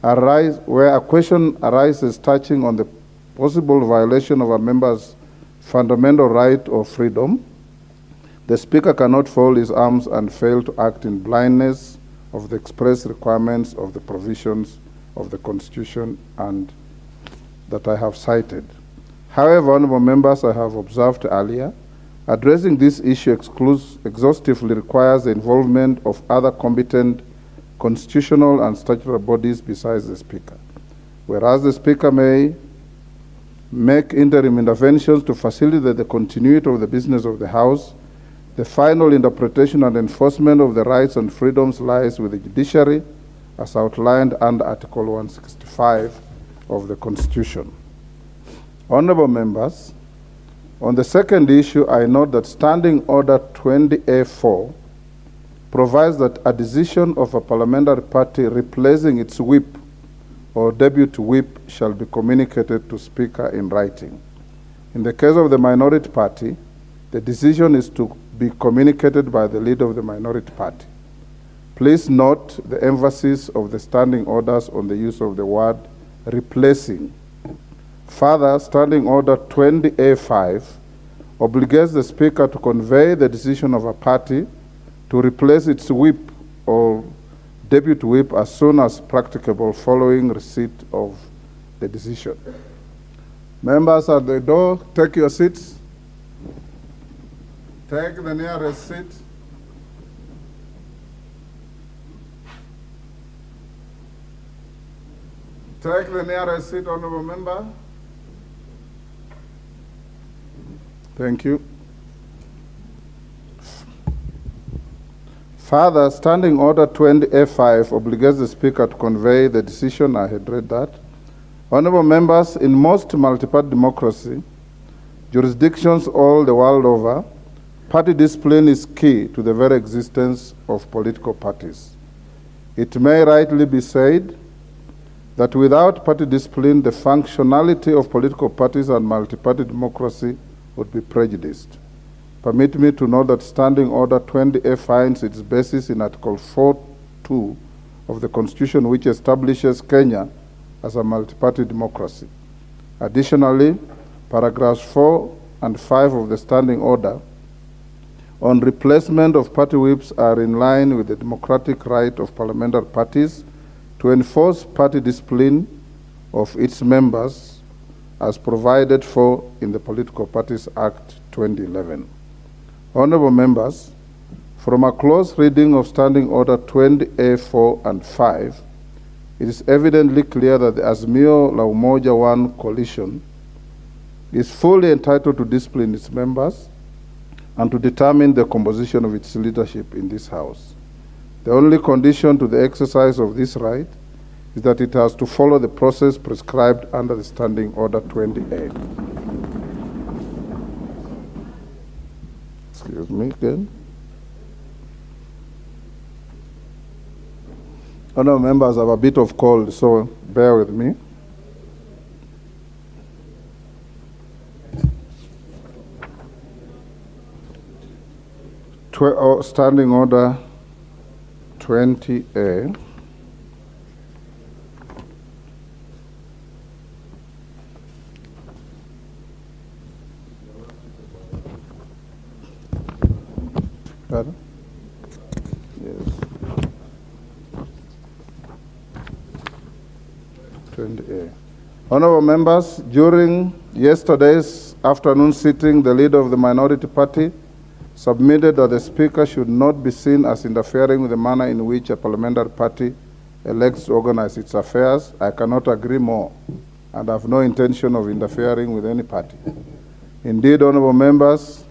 arises touching on the possible violation of a member's fundamental right or freedom, the Speaker cannot fold his arms and fail to act in blindness of the express requirements of the provisions of the Constitution and that I have cited. However, honorable members, I have observed earlier, addressing this issue exhaustively requires the involvement of other competent constitutional and statutory bodies besides the Speaker. Whereas the Speaker may make interim interventions to facilitate the continuity of the business of the House, the final interpretation and enforcement of the rights and freedoms lies with the judiciary as outlined under Article 165 of the Constitution. Honorable members, on the second issue, I note that Standing Order 20A4 provides that a decision of a parliamentary party replacing its whip or deputy whip shall be communicated to Speaker in writing. In the case of the minority party, the decision is to be communicated by the leader of the minority party. Please note the emphasis of the standing orders on the use of the word replacing. Further, Standing Order 20A5 obligates the Speaker to convey the decision of a party to replace its whip or deputy whip as soon as practicable following receipt of the decision. Members at the door, take your seats. Take the nearest seat. Take the nearest seat, honorable member. Thank you. Further, Standing Order 20A5 obligates the Speaker to convey the decision. I had read that. Honorable members, in most multi-party democracy, jurisdictions all the world over, party discipline is key to the very existence of political parties. It may rightly be said that without party discipline, the functionality of political parties and multi-party democracy would be prejudiced. Permit me to note that Standing Order 20A finds its basis in Article 4.2 of the Constitution, which establishes Kenya as a multi-party democracy. Additionally, paragraphs 4 and 5 of the Standing Order on replacement of party whips are in line with the democratic right of parliamentary parties to enforce party discipline of its members as provided for in the Political Parties Act 2011. Honorable members, from a close reading of Standing Order 20A4 and 5, it is evidently clear that the Azimio La Umoja One coalition is fully entitled to discipline its members and to determine the composition of its leadership in this House. The only condition to the exercise of this right is that it has to follow the process prescribed under the Standing Order 20A. Excuse me again. Honourable members, I have a bit of cold, so bear with me. Standing Order 20A. Pardon? Yes. 20A. Honourable members, during yesterday's afternoon sitting, the leader of the minority party submitted that the Speaker should not be seen as interfering with the manner in which a parliamentary party elects to organize its affairs. I cannot agree more, and I have no intention of interfering with any party. Indeed, honourable members,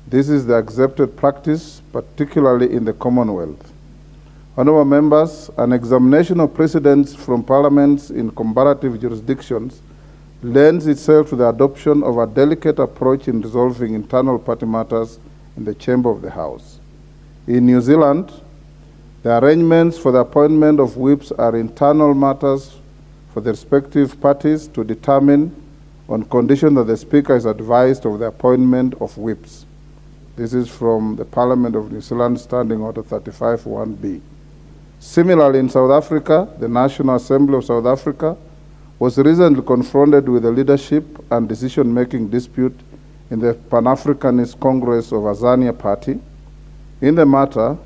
this is the accepted practice, particularly in the Commonwealth. Honourable members, an examination of precedents from parliaments in comparative jurisdictions lends itself to the adoption of a delicate approach in resolving internal party matters in the chamber of the House. In New Zealand, the arrangements for the appointment of whips are internal matters for the respective parties to determine on condition that the Speaker is advised of the appointment of whips. This is from the Parliament of New Zealand, Standing Order 35(1)B. Similarly, in South Africa, the National Assembly of South Africa was recently confronted with a leadership and decision-making dispute in the Pan-Africanist Congress of Azania Party. In the matter,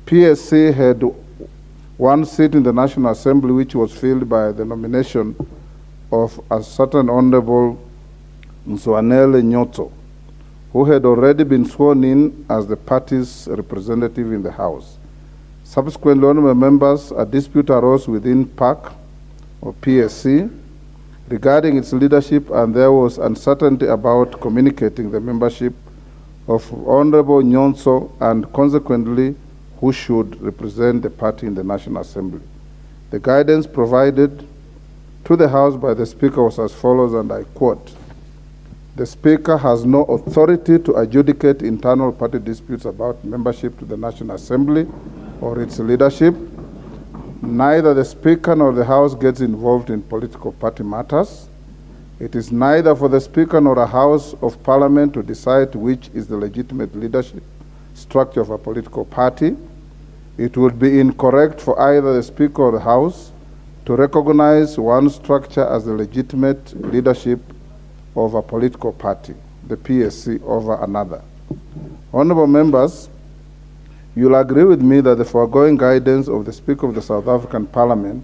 PSC had one seat in the National Assembly which was filled by the nomination of a certain Honorable Nzwanele Nyoto, who had already been sworn in as the party's representative in the House. Subsequently, honorable members, a dispute arose within PAC or PSC regarding its leadership, and there was uncertainty about communicating the membership of Honorable Nyonso and consequently who should represent the party in the National Assembly. The guidance provided to the House by the Speaker was as follows, and I quote, "The Speaker has no authority to adjudicate internal party disputes about membership to the National Assembly or its leadership. Neither the Speaker nor the House gets involved in political party matters. It is neither for the Speaker nor a House of Parliament to decide which is the legitimate leadership structure of a political party. It would be incorrect for either the Speaker or the House to recognize one structure as the legitimate leadership of a political party, the PSC, over another." Honorable members, you'll agree with me that the foregoing guidance of the Speaker of the South African Parliament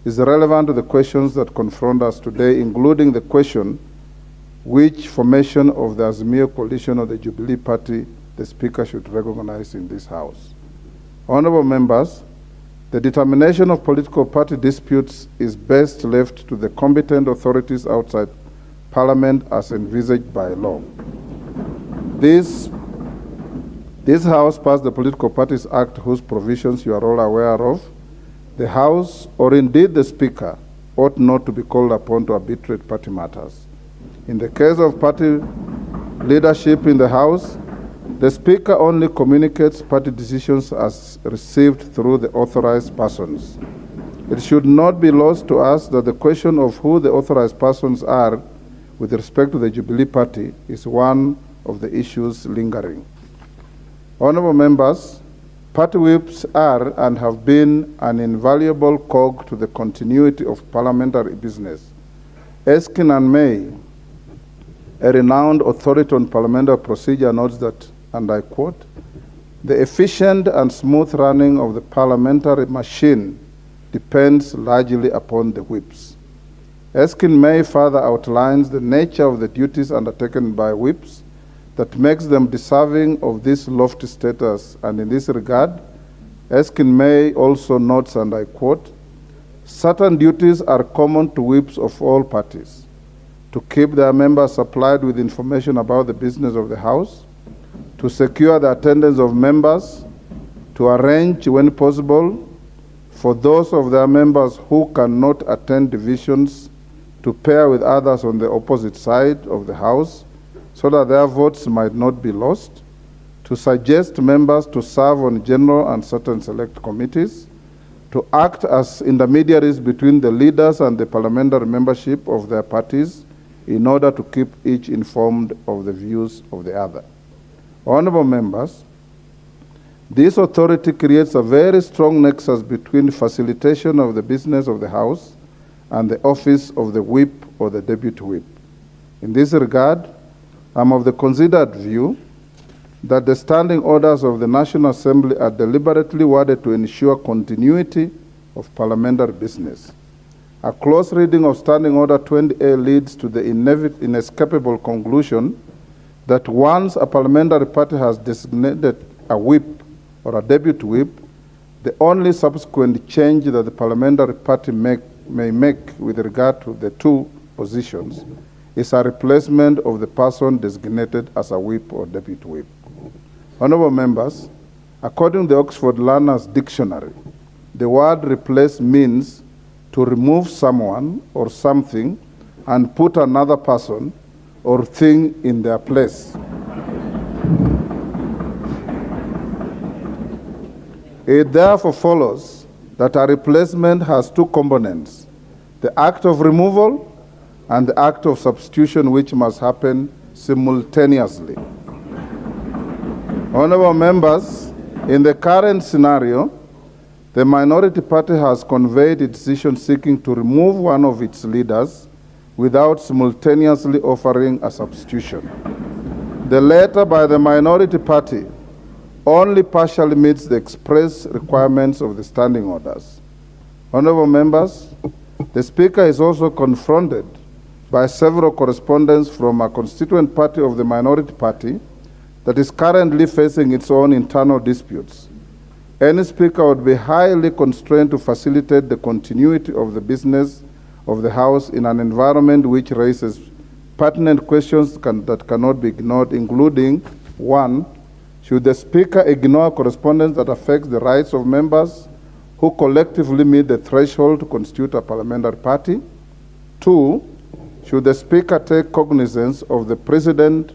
is relevant to the questions that confront us today, including the question which formation of the Azimio coalition of the Jubilee Party the Speaker should recognize in this House. Honorable members, the determination of political party disputes is best left to the competent authorities outside Parliament as envisaged by law. This House passed the Political Parties Act, whose provisions you are all aware of. The House, or indeed the Speaker, ought not to be called upon to arbitrate party matters. In the case of party leadership in the House, the Speaker only communicates party decisions as received through the authorized persons. It should not be lost to us that the question of who the authorized persons are with respect to the Jubilee Party is one of the issues lingering. Honorable members, party whips are and have been an invaluable cog to the continuity of parliamentary business. Erskine and May, a renowned authority on parliamentary procedure, notes that, and I quote, "The efficient and smooth running of the parliamentary machine depends largely upon the whips." Erskine May further outlines the nature of the duties undertaken by whips that makes them deserving of this lofty status, and in this regard, Erskine May also notes, and I quote, "Certain duties are common to whips of all parties: to keep their members supplied with information about the business of the House, to secure the attendance of members, to arrange, when possible, for those of their members who cannot attend divisions, to pair with others on the opposite side of the House so that their votes might not be lost, to suggest members to serve on general and certain select committees, to act as intermediaries between the leaders and the parliamentary membership of their parties in order to keep each informed of the views of the other." Honorable members, this authority creates a very strong nexus between facilitation of the business of the House and the office of the whip or the deputy whip. In this regard, I am of the considered view that the standing orders of the National Assembly are deliberately worded to ensure continuity of parliamentary business. A close reading of Standing Order 20A leads to the inescapable conclusion that once a parliamentary party has designated a whip or a deputy whip, the only subsequent change that the parliamentary party may make with regard to the two positions is a replacement of the person designated as a whip or deputy whip. Honorable members, according to the Oxford Learner's Dictionary, the word replace means to remove someone or something and put another person or thing in their place. It therefore follows that a replacement has two components: the act of removal and the act of substitution, which must happen simultaneously. Honorable members, in the current scenario, the minority party has conveyed its decision seeking to remove one of its leaders without simultaneously offering a substitution. The letter by the minority party only partially meets the express requirements of the standing orders. Honorable members, the Speaker is also confronted by several correspondence from a constituent party of the minority party that is currently facing its own internal disputes. Any Speaker would be highly constrained to facilitate the continuity of the business of the House in an environment which raises pertinent questions that cannot be ignored, including: 1. Should the Speaker ignore correspondence that affects the rights of members who collectively meet the threshold to constitute a parliamentary party? 2. Should the Speaker take cognizance of the President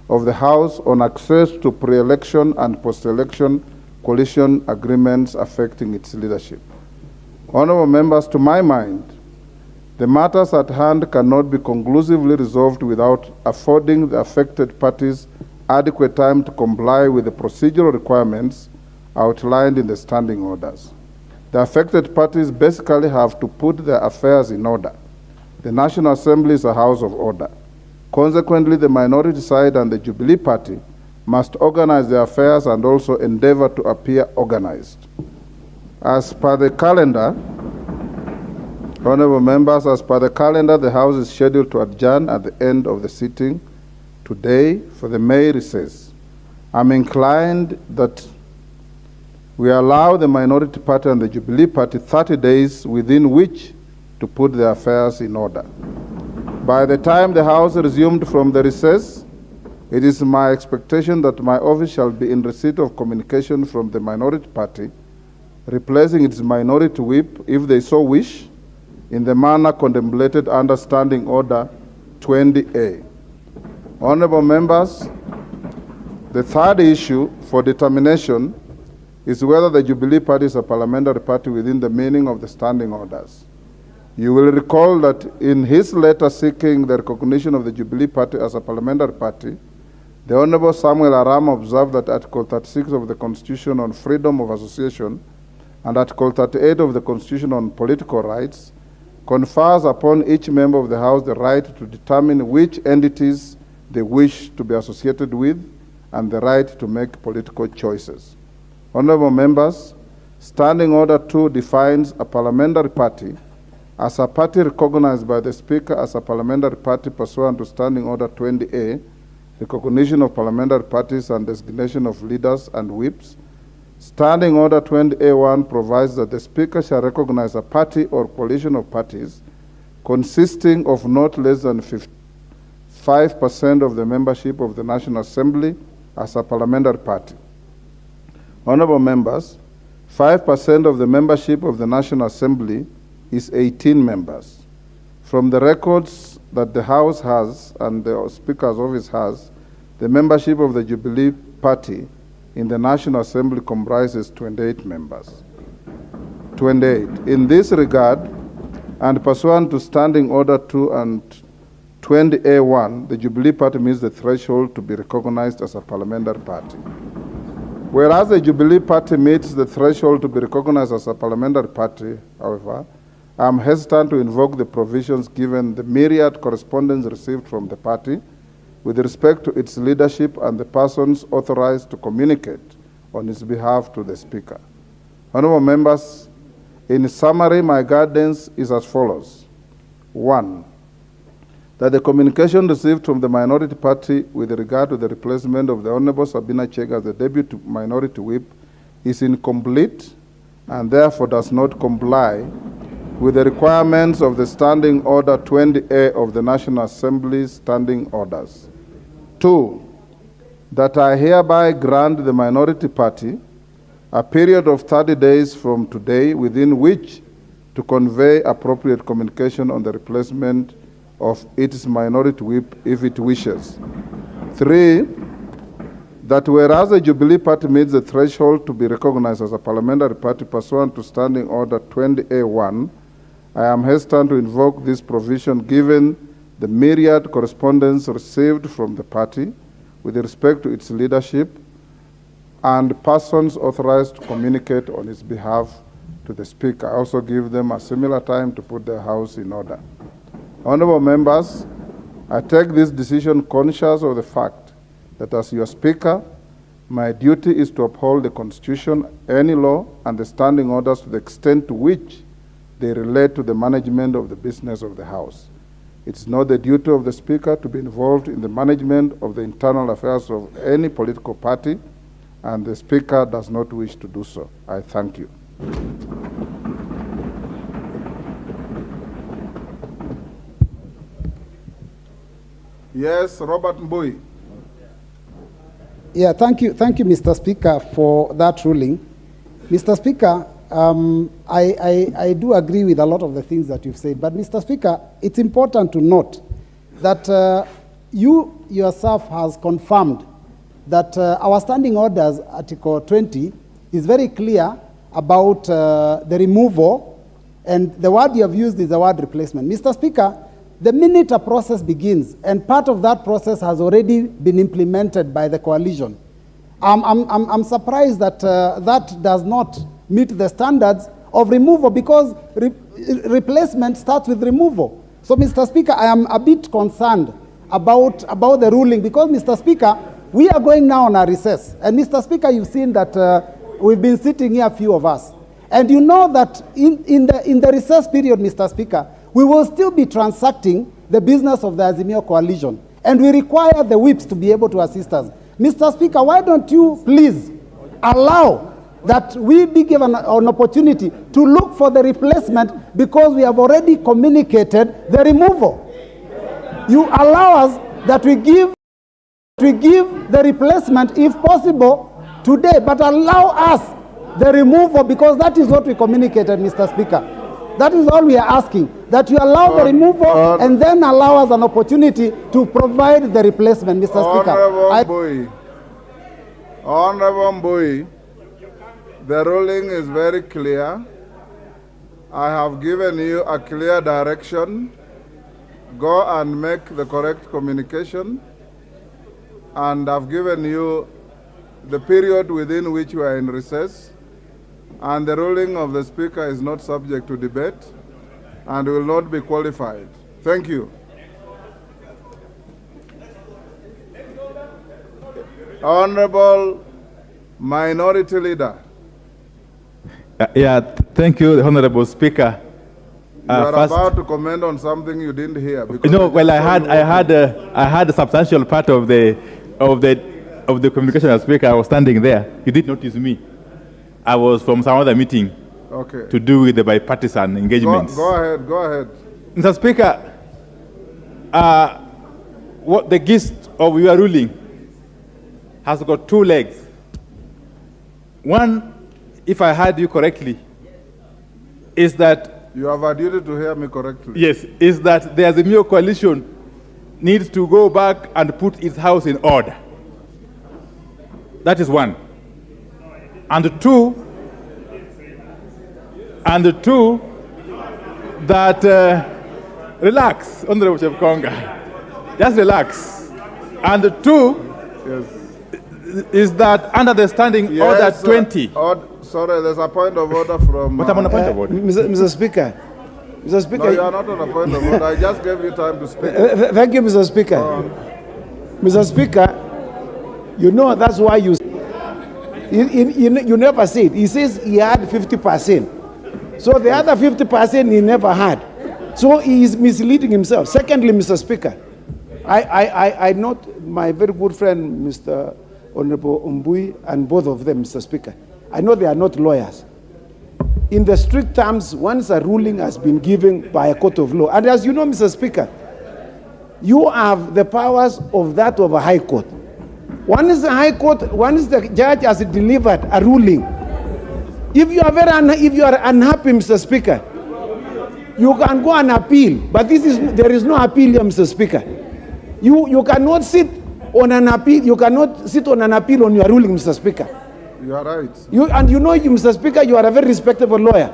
of the House on access to pre-election and post-election coalition agreements affecting its leadership? Honorable members, to my mind, the matters at hand cannot be conclusively resolved without affording the affected parties adequate time to comply with the procedural requirements outlined in the standing orders. The affected parties basically have to put their affairs in order. The National Assembly is a house of order. Consequently, the minority side and the Jubilee Party must organize their affairs and also endeavor to appear organized. As per the calendar, Honorable members, as per the calendar, the House is scheduled to adjourn at the end of the sitting today for the May recess. I'm inclined that we allow the minority party and the Jubilee party 30 days within which to put their affairs in order. By the time the House resumed from the recess, it is my expectation that my office shall be in receipt of communication from the minority party, replacing its minority whip, if they so wish, in the manner contemplated under Standing Order 20A. Honorable members, the third issue for determination is whether the Jubilee Party is a parliamentary party within the meaning of the standing orders. You will recall that in his letter seeking the recognition of the Jubilee Party as a parliamentary party, the Honorable Samuel Aram observed that Article 36 of the Constitution on freedom of association and Article 38 of the Constitution on political rights confers upon each member of the House the right to determine which entities they wish to be associated with and the right to make political choices. Honorable members, Standing Order 2 defines a parliamentary party as a party recognized by the Speaker as a parliamentary party pursuant to Standing Order 20A, recognition of parliamentary parties and designation of leaders and whips. Standing Order 20A1 provides that the Speaker shall recognize a party or coalition of parties consisting of not less than 5% of the membership of the National Assembly as a parliamentary party. Honorable members, 5% of the membership of the National Assembly is 18 members. From the records that the House has and the Speaker's office has, the membership of the Jubilee Party in the National Assembly comprises 28 members. 28. In this regard, and pursuant to Standing Order 2 and 20A1, the Jubilee Party meets the threshold to be recognized as a parliamentary party. Whereas the Jubilee Party meets the threshold to be recognized as a parliamentary party, however, I am hesitant to invoke the provisions given the myriad correspondence received from the party with respect to its leadership and the persons authorized to communicate on its behalf to the Speaker. Honorable members, in summary, my guidance is as follows. 1, that the communication received from the minority party with regard to the replacement of the Honorable Sabina Chege as the deputy minority whip is incomplete and therefore does not comply with the requirements of the Standing Order 20A of the National Assembly's standing orders. 2, that I hereby grant the minority party a period of 30 days from today within which to convey appropriate communication on the replacement of its minority whip if it wishes. 3, that whereas the Jubilee Party meets the threshold to be recognized as a parliamentary party pursuant to Standing Order 20A1, I am hesitant to invoke this provision given the myriad correspondence received from the party with respect to its leadership and persons authorized to communicate on its behalf to the Speaker. I also give them a similar time to put their house in order. Honorable members, I take this decision conscious of the fact that as your Speaker, my duty is to uphold the Constitution, any law, and the standing orders to the extent to which they relate to the management of the business of the House. It is not the duty of the Speaker to be involved in the management of the internal affairs of any political party, and the Speaker does not wish to do so. I thank you. Yes, Robert Mbui. Yeah, thank you, Mr. Speaker, for that ruling. Mr. Speaker, I do agree with a lot of the things that you've said, but Mr. Speaker, it's important to note that you yourself has confirmed that our standing orders, Article 20, is very clear about the removal, and the word you have used is the word replacement. Mr. Speaker, the minute a process begins, and part of that process has already been implemented by the coalition, I'm surprised that that does not meet the standards of removal, because replacement starts with removal. So, Mr. Speaker, I am a bit concerned about the ruling, because, Mr. Speaker, we are going now on a recess. And, Mr. Speaker, you've seen that we've been sitting here, a few of us. And you know that in the recess period, Mr. Speaker, we will still be transacting the business of the Azimio coalition. And we require the whips to be able to assist us. Mr. Speaker, why don't you please allow that we be given an opportunity to look for the replacement, because we have already communicated the removal. You allow us that we give the replacement if possible today, but allow us the removal, because that is what we communicated, Mr. Speaker. That is all we are asking, that you allow the removal and then allow us an opportunity to provide the replacement, Mr. Speaker. Honorable Mbui, the ruling is very clear. I have given you a clear direction. Go and make the correct communication. And I've given you the period within which we are in recess. And the ruling of the Speaker is not subject to debate and will not be qualified. Thank you. Honorable Minority Leader. Thank you, Honorable Speaker. You are about to comment on something you didn't hear. Well, I had a substantial part of the communication as Speaker. I was standing there. You did notice me. I was from some other meeting. Okay. To do with the bipartisan engagements. Go ahead. Mr. Speaker, what the gist of your ruling has got two legs. One, if I heard you correctly, is that... You have a duty to hear me correctly. Yes, is that the Azimio coalition needs to go back and put its house in order. That is one. And two, that relax, Honorable Chepkonga, just relax. And the two is that under the standing order 20. Sorry, there's a point of order from... But I'm on a point of order. Mr. Speaker. No, you are not on a point of order. I just gave you time to speak. Thank you, Mr. Speaker. Mr. Speaker, you know that's why you never said. He says he had 50%. So the other 50% he never had. So he is misleading himself. Secondly, Mr. Speaker, I note my very good friend, Mr. Honorable Mbui, and both of them, Mr. Speaker. I know they are not lawyers. In the strict terms, once a ruling has been given by a court of law, and as you know, Mr. Speaker, you have the powers of that of a high court. One is the high court, one is the judge has delivered a ruling. If you are unhappy, Mr. Speaker, you can go and appeal. But there is no appeal here, Mr. Speaker. You cannot sit on an appeal. You cannot sit on an appeal on your ruling, Mr. Speaker. You are right. Mr. Speaker, you are a very respectable lawyer.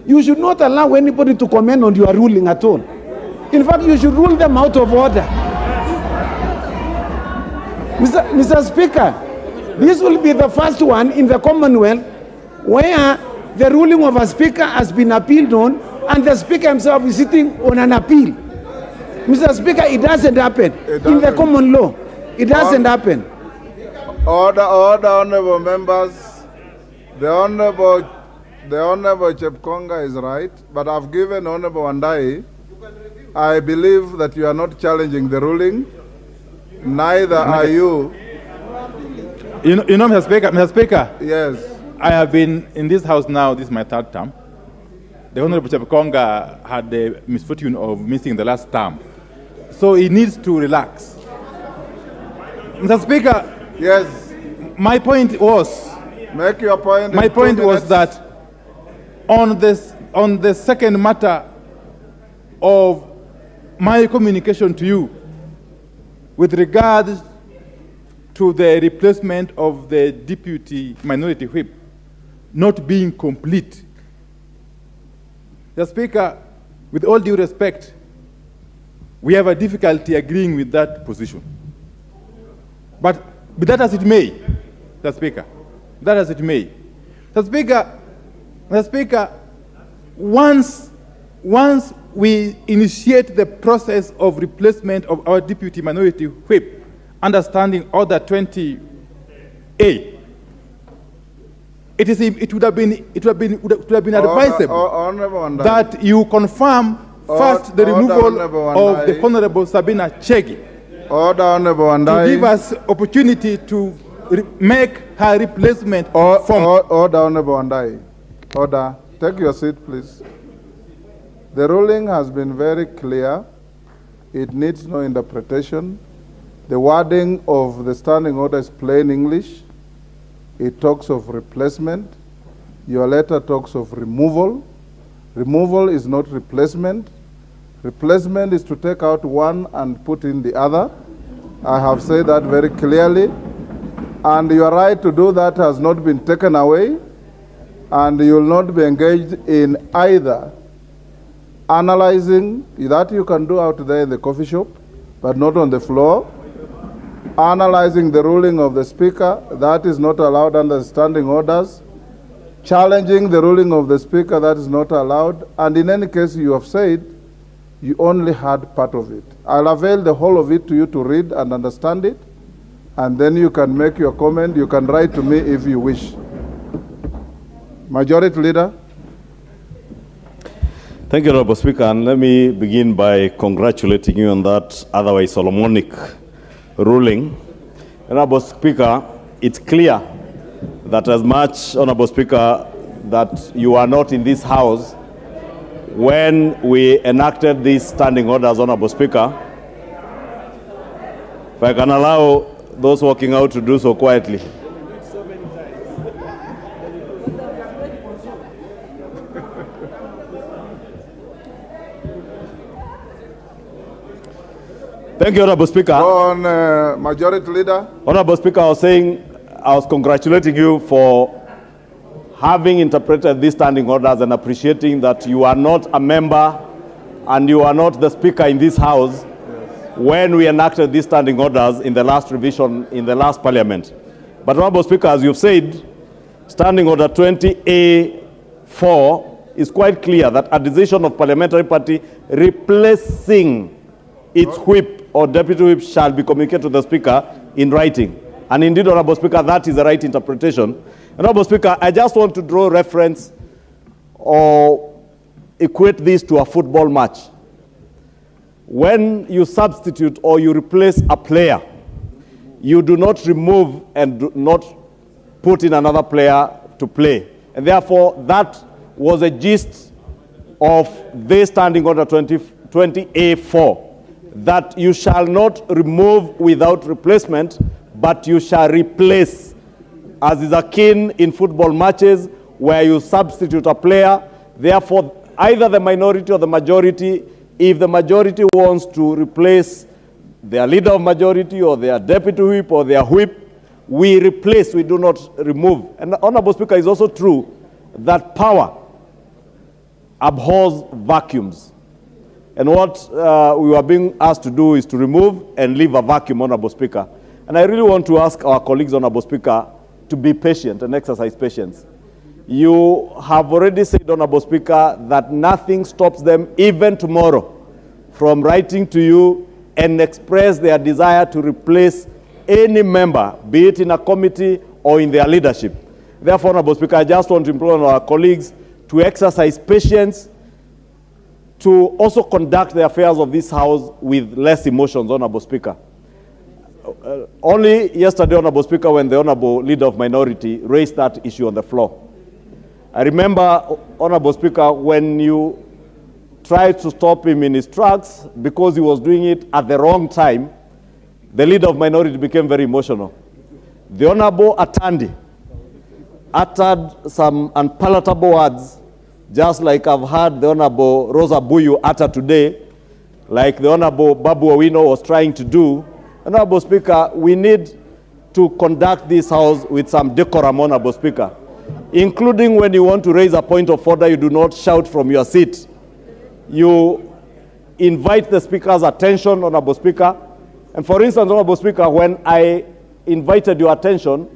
You should not allow anybody to comment on your ruling at all. In fact, you should rule them out of order. Mr. Speaker, this will be the first one in the Commonwealth where the ruling of a speaker has been appealed on and the speaker himself is sitting on an appeal. Mr. Speaker, it doesn't happen. In the common law, it doesn't happen. Order, honorable members. The honorable Chepkonga is right, but I've given Honorable Wandai. I believe that you are not challenging the ruling. Neither are you. You know, Mr. Speaker. Yes. I have been in this house now. This is my third term. The Honorable Chepkonga had the misfortune of missing the last term, so he needs to relax. Mr. Speaker. Yes. My point was. Make your point. My point was that on the second matter of my communication to you with regard to the replacement of the deputy minority whip not being complete. The Speaker, with all due respect, we have a difficulty agreeing with that position. But be that as it may, the Speaker, that as it may, the Speaker, once we initiate the process of replacement of our deputy minority whip, understanding Order 20A, it would have been advisable that you confirm first the removal of the Honorable Sabina Chege to give us opportunity to make her replacement form. Order, Honorable Andai. Order. Take your seat, please. The ruling has been very clear. It needs no interpretation. The wording of the standing order is plain English. It talks of replacement. Your letter talks of removal. Removal is not replacement. Replacement is to take out one and put in the other. I have said that very clearly. And your right to do that has not been taken away. And you will not be engaged in either analyzing, that you can do out there in the coffee shop, but not on the floor. Analyzing the ruling of the Speaker, that is not allowed under standing orders. Challenging the ruling of the Speaker, that is not allowed. And in any case, you have said you only had part of it. I'll avail the whole of it to you to read and understand it, and then you can make your comment. You can write to me if you wish. Majority Leader. Thank you, Honorable Speaker, and let me begin by congratulating you on that otherwise Solomonic ruling. Honorable Speaker, it's clear that as much, Honorable Speaker, that you are not in this House when we enacted these standing orders, Honorable Speaker. If I can allow those walking out to do so quietly. Thank you, Honorable Speaker. On Majority Leader. Honorable Speaker, I was congratulating you for having interpreted these standing orders and appreciating that you are not a member and you are not the Speaker in this House when we enacted these standing orders in the last revision in the last Parliament. But Honorable Speaker, as you've said, Standing Order 20A4 is quite clear that a decision of parliamentary party replacing its whip or deputy whip shall be communicated to the Speaker in writing. And indeed, Honorable Speaker, that is the right interpretation. Honorable Speaker, I just want to draw reference or equate this to a football match. When you substitute or you replace a player, you do not remove and do not put in another player to play. And therefore, that was a gist of this Standing Order 20A4. That you shall not remove without replacement, but you shall replace, as is akin in football matches where you substitute a player. Therefore, either the minority or the majority, if the majority wants to replace their leader of majority or their deputy whip or their whip, we replace, we do not remove. And Honorable Speaker, it's also true that power abhors vacuums. And what we were being asked to do is to remove and leave a vacuum, Honorable Speaker. And I really want to ask our colleagues, Honorable Speaker, to be patient and exercise patience. You have already said, Honorable Speaker, that nothing stops them, even tomorrow, from writing to you and express their desire to replace any member, be it in a committee or in their leadership. Therefore, Honorable Speaker, I just want to implore our colleagues to exercise patience, to also conduct the affairs of this House with less emotions, Honorable Speaker. Only yesterday, Honorable Speaker, when the Honorable Leader of Minority raised that issue on the floor. I remember, Honorable Speaker, when you tried to stop him in his tracks because he was doing it at the wrong time, the Leader of Minority became very emotional. The Honorable Atandi uttered some unpalatable words, just like I've heard the Honorable Rosa Buyu utter today, like the Honorable Babu Owino was trying to do. Honorable Speaker, we need to conduct this House with some decorum, Honorable Speaker, including when you want to raise a point of order, you do not shout from your seat. You invite the Speaker's attention, Honorable Speaker. And for instance, Honorable Speaker, when I invited your attention,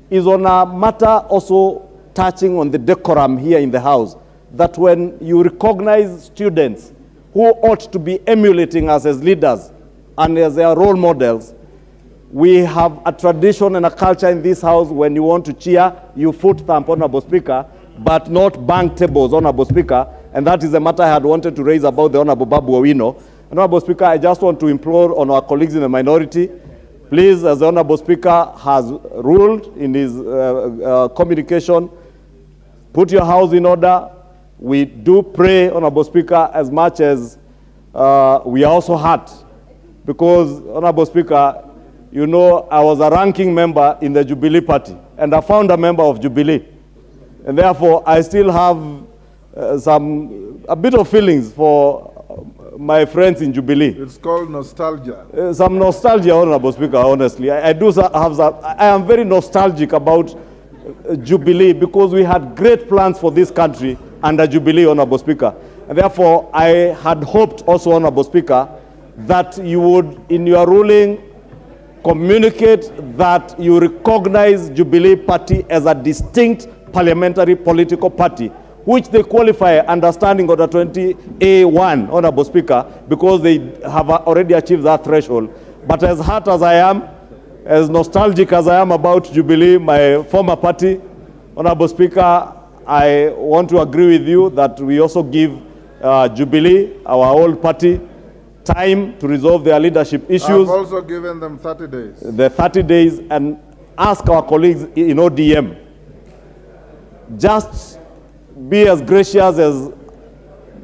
is on a matter also touching on the decorum here in the House, that when you recognize students who ought to be emulating us as leaders and as their role models, We have a tradition and a culture in this house. When you want to cheer, you foot thump, Honorable Speaker, but not bang tables, Honorable Speaker. And that is the matter I had wanted to raise about the Honorable Babu Owino. Honorable Speaker, I just want to implore on our colleagues in the minority, please, as the Honorable Speaker has ruled in his communication, put your house in order. We do pray, Honorable Speaker, as much as we are also hurt. Because, Honorable Speaker, you know, I was a ranking member in the Jubilee Party, and a founder member of Jubilee. And therefore, I still have a bit of feelings for my friends in Jubilee. It's called nostalgia. Some nostalgia, Honorable Speaker, honestly. I am very nostalgic about Jubilee because we had great plans for this country under Jubilee, Honorable Speaker. And therefore, I had hoped also, Honorable Speaker, that you would, in your ruling, communicate that you recognize Jubilee Party as a distinct parliamentary political party, which they qualify understanding Order 20A1, Honorable Speaker, because they have already achieved that threshold. But as hurt as I am, as nostalgic as I am about Jubilee, my former party, Honorable Speaker, I want to agree with you that we also give Jubilee, our old party, time to resolve their leadership issues. I've also given them 30 days. The 30 days, and ask our colleagues in ODM, just be as gracious as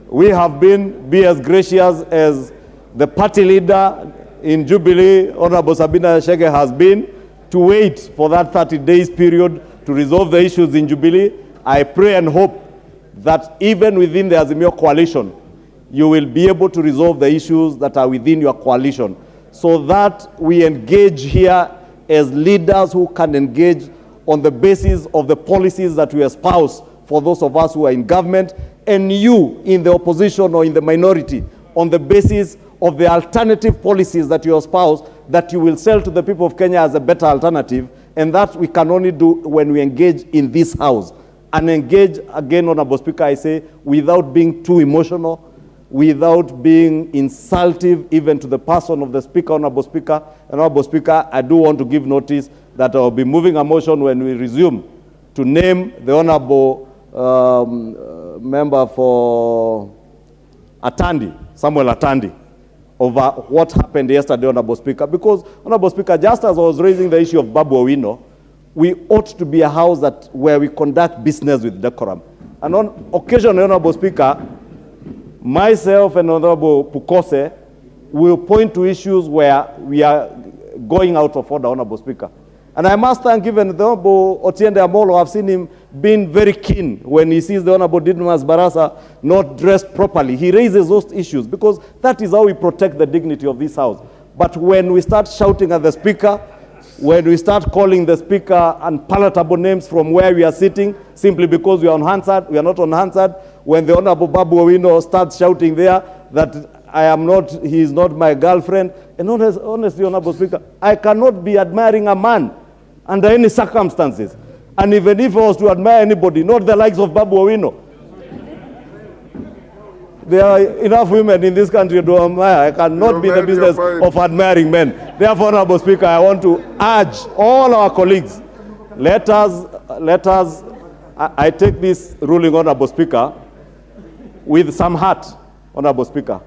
we have been, be as gracious as the party leader in Jubilee, Honorable Sabina Chege, has been, to wait for that 30 days period to resolve the issues in Jubilee. I pray and hope that even within the Azimio coalition, you will be able to resolve the issues that are within your coalition, so that we engage here as leaders who can engage on the basis of the policies that we espouse for those of us who are in government, and you in the opposition or in the minority on the basis of the alternative policies that you espouse, that you will sell to the people of Kenya as a better alternative, and that we can only do when we engage in this house. And engage, again, Honorable Speaker, I say, without being too emotional, without being insultive even to the person of the Speaker, Honorable Speaker. And Honorable Speaker, I do want to give notice that I will be moving a motion when we resume to name the Honorable member for Atandi, Samuel Atandi, over what happened yesterday, Honorable Speaker. Because, Honorable Speaker, just as I was raising the issue of Babu Owino, we ought to be a house where we conduct business with decorum. And on occasion, Honorable Speaker, myself and Honorable Pukose will point to issues where we are going out of order, Honorable Speaker. And I must thank even the Honorable Otiende Amolo. I've seen him being very keen when he sees the Honorable Didmas Barasa not dressed properly. He raises those issues because that is how we protect the dignity of this house. But when we start shouting at the Speaker, when we start calling the Speaker unpalatable names from where we are sitting, simply because we are on Hansard, we are not on Hansard, when the Honorable Babu Owino starts shouting there that he is not my girlfriend, and honestly, Honorable Speaker, I cannot be admiring a man under any circumstances. And even if I was to admire anybody, not the likes of Babu Owino. There are enough women in this country to admire. I cannot be in the business of admiring men. Therefore, Honorable Speaker, I want to urge all our colleagues, let us, I take this ruling, Honorable Speaker, with some heart, Honorable Speaker.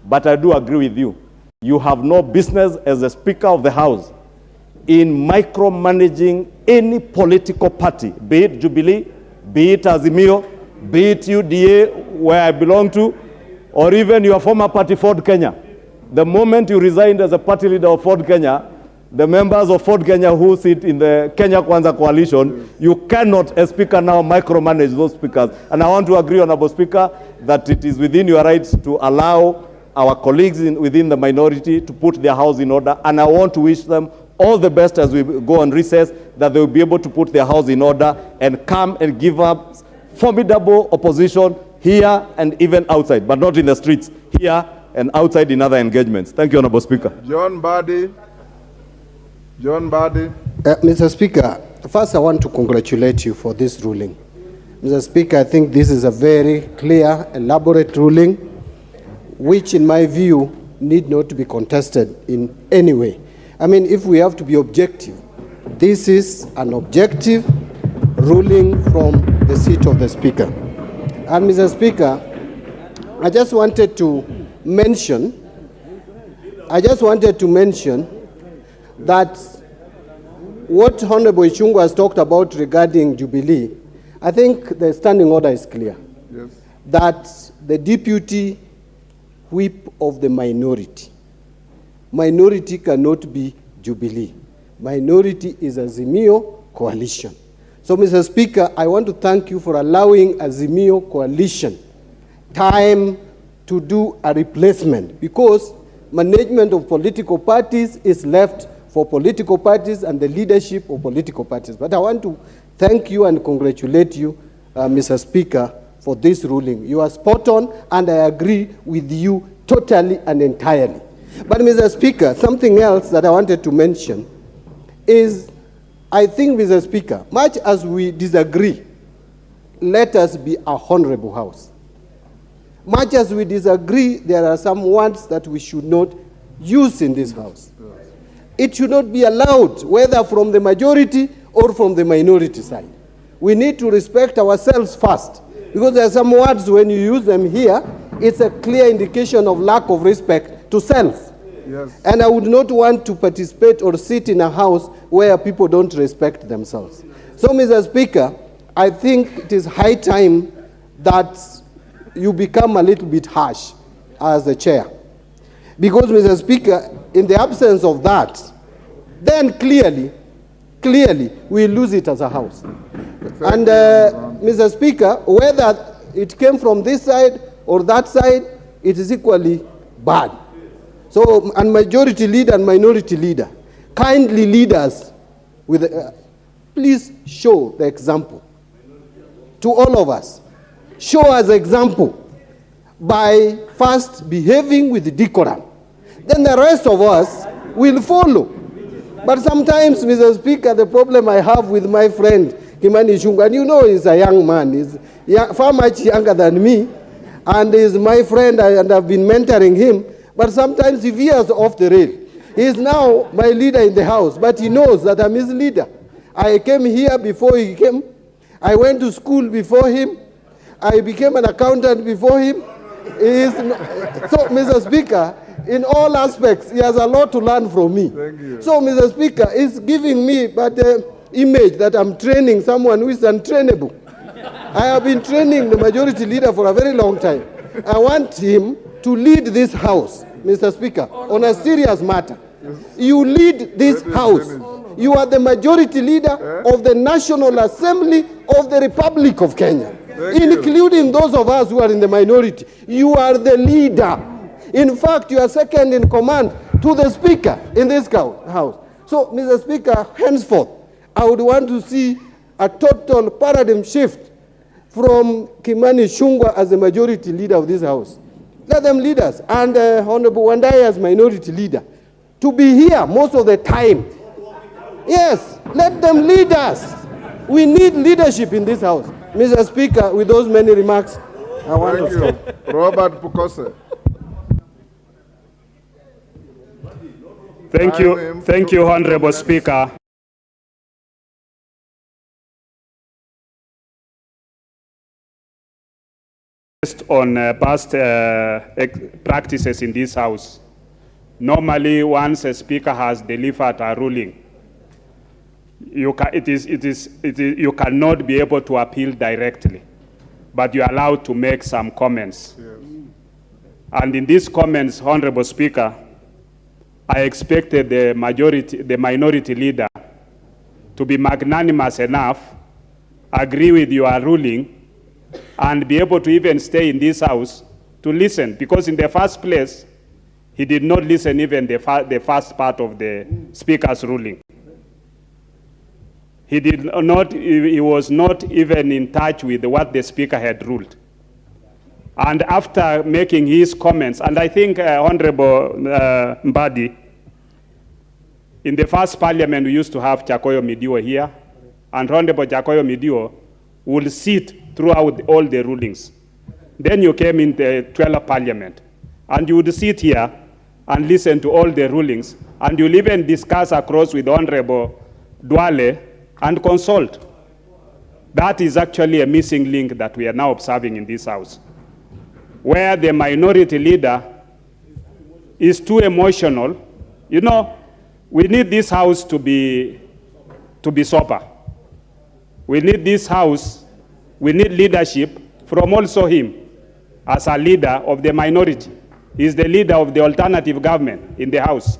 But I do agree with you. You have no business as the Speaker of the House in micromanaging any political party, be it Jubilee, be it Azimio, be it UDA, where I belong to, or even your former party, Ford Kenya. The moment you resigned as a party leader of Ford Kenya, the members of Ford Kenya who sit in the Kenya Kwanza coalition, you cannot, as Speaker now, micromanage those speakers. And I want to agree, Honorable Speaker, that it is within your rights to allow our colleagues within the minority to put their house in order. And I want to wish them all the best as we go on recess, that they will be able to put their house in order and come and give up formidable opposition here and even outside, but not in the streets, here and outside in other engagements. Thank you, Honorable Speaker. John Badi. Mr. Speaker, first I want to congratulate you for this ruling. Mr. Speaker, I think this is a very clear, elaborate ruling, which in my view need not to be contested in any way. I mean, if we have to be objective, this is an objective ruling from the seat of the Speaker. And Mr. Speaker, I just wanted to mention that what Honorable Ichung'wah has talked about regarding Jubilee, I think the standing order is clear. Yes. That the deputy whip of the minority cannot be Jubilee. Minority is Azimio coalition. So, Mr. Speaker, I want to thank you for allowing Azimio coalition time to do a replacement, because management of political parties is left for political parties and the leadership of political parties. But I want to thank you and congratulate you, Mr. Speaker, for this ruling. You are spot on, and I agree with you totally and entirely. But, Mr. Speaker, something else that I wanted to mention is, I think, Mr. Speaker, much as we disagree, let us be a honorable house. Much as we disagree, there are some words that we should not use in this house. It should not be allowed, whether from the majority or from the minority side. We need to respect ourselves first, because there are some words, when you use them here, it's a clear indication of lack of respect to self. Yes. And I would not want to participate or sit in a house where people don't respect themselves. So, Mr. Speaker, I think it is high time that you become a little bit harsh as the chair. Because, Mr. Speaker, in the absence of that, then clearly, we lose it as a house. And, Mr. Speaker, whether it came from this side or that side, it is equally bad. So, and majority leader and minority leader, kindly lead us with, please show the example to all of us. Show us example by first behaving with decorum. Then the rest of us will follow. But sometimes, Mr. Speaker, the problem I have with my friend Kimani Ichung'wah, and you know he's a young man, he's far much younger than me, and he's my friend, and I've been mentoring him. But sometimes he veers off the rail. He is now my leader in the house, but he knows that I'm his leader. I came here before he came. I went to school before him. I became an accountant before him. So, Mr. Speaker, in all aspects, he has a lot to learn from me. Thank you. So, Mr. Speaker, it's giving me the image that I'm training someone who is untrainable. I have been training the majority leader for a very long time. I want him to lead this house, Mr. Speaker, on a serious matter. You lead this house. You are the majority leader of the National Assembly of the Republic of Kenya, including those of us who are in the minority. You are the leader. In fact, you are second in command to the Speaker in this house. So, Mr. Speaker, henceforth, I would want to see a total paradigm shift from Kimani Ichung'wah as the majority leader of this house. Let them lead us. And Honorable Wandai as minority leader, to be here most of the time. Yes, let them lead us. We need leadership in this house. Mr. Speaker, with those many remarks, I want to stop. Thank you. Robert Pukose. Thank you, Honorable Speaker. Based on past practices in this House, normally once a Speaker has delivered a ruling, you cannot be able to appeal directly, but you are allowed to make some comments. Yes. And in these comments, Honorable Speaker, I expected the minority leader to be magnanimous enough, agree with your ruling, and be able to even stay in this house to listen, because in the first place, he did not listen even the first part of the Speaker's ruling. He was not even in touch with what the Speaker had ruled. And after making his comments, and I think Honorable Mbadi, in the first parliament we used to have Chakoyo Midio here, and Honorable Chakoyo Midio would sit throughout all the rulings. Then you came in the 12th parliament, and you would sit here and listen to all the rulings, and you'll even discuss across with Honorable Duale and consult. That is actually a missing link that we are now observing in this House, where the minority leader is too emotional. You know, we need this House to be sober. We need this House, we need leadership from also him as a leader of the minority. He's the leader of the alternative government in the House.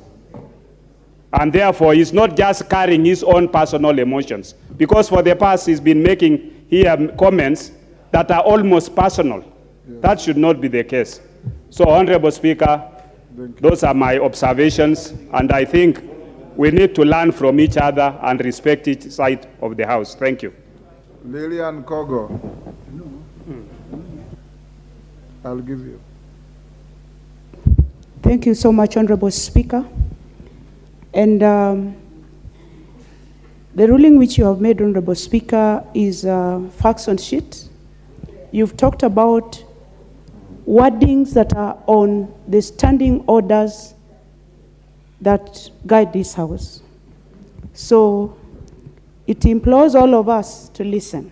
And therefore, he's not just carrying his own personal emotions, because for the past he's been making here comments that are almost personal. Yeah. That should not be the case. So, Honorable Speaker, those are my observations, and I think we need to learn from each other and respect each side of the House. Thank you. Lillian Kogo. I'll give you. Thank you so much, Honorable Speaker. And the ruling which you have made, Honorable Speaker, is facts on sheet. You've talked about wordings that are on the standing orders that guide this House. So it implores all of us to listen.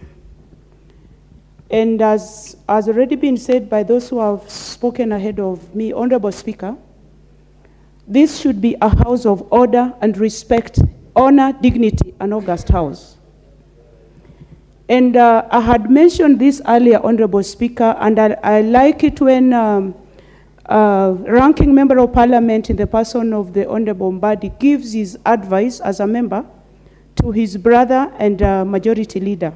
And as has already been said by those who have spoken ahead of me, Honorable Speaker, this should be a house of order and respect, honor, dignity, an august house. And I had mentioned this earlier, Honorable Speaker, and I like it when ranking member of parliament in the person of the Honorable Mbadi gives his advice as a member to his brother and majority leader.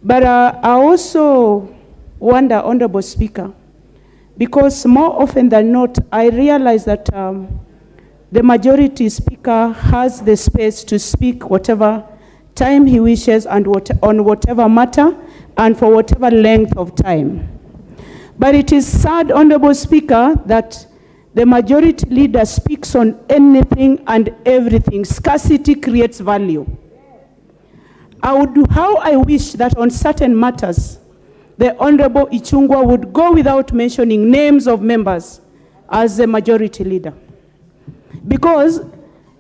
But I also wonder, Honorable Speaker, because more often than not, I realize that the majority speaker has the space to speak whatever time he wishes and on whatever matter and for whatever length of time. But it is sad, Honorable Speaker, that the majority leader speaks on anything and everything. Scarcity creates value. How I wish that on certain matters, the Honorable Ichung'wah would go without mentioning names of members as the majority leader. Because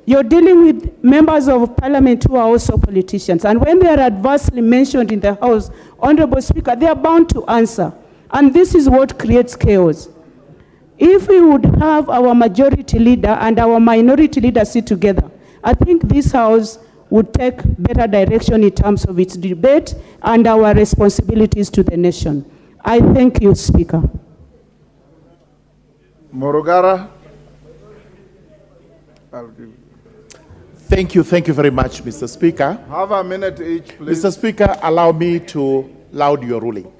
you're dealing with members of parliament who are also politicians. And when they are adversely mentioned in the House, Honorable Speaker, they are bound to answer. And this is what creates chaos. If we would have our majority leader and our minority leader sit together, I think this House would take better direction in terms of its debate and our responsibilities to the nation. I thank you, Speaker. Morogara. I'll give you. Thank you very much, Mr. Speaker. Have a minute each, please. Mr. Speaker, allow me to laud your ruling.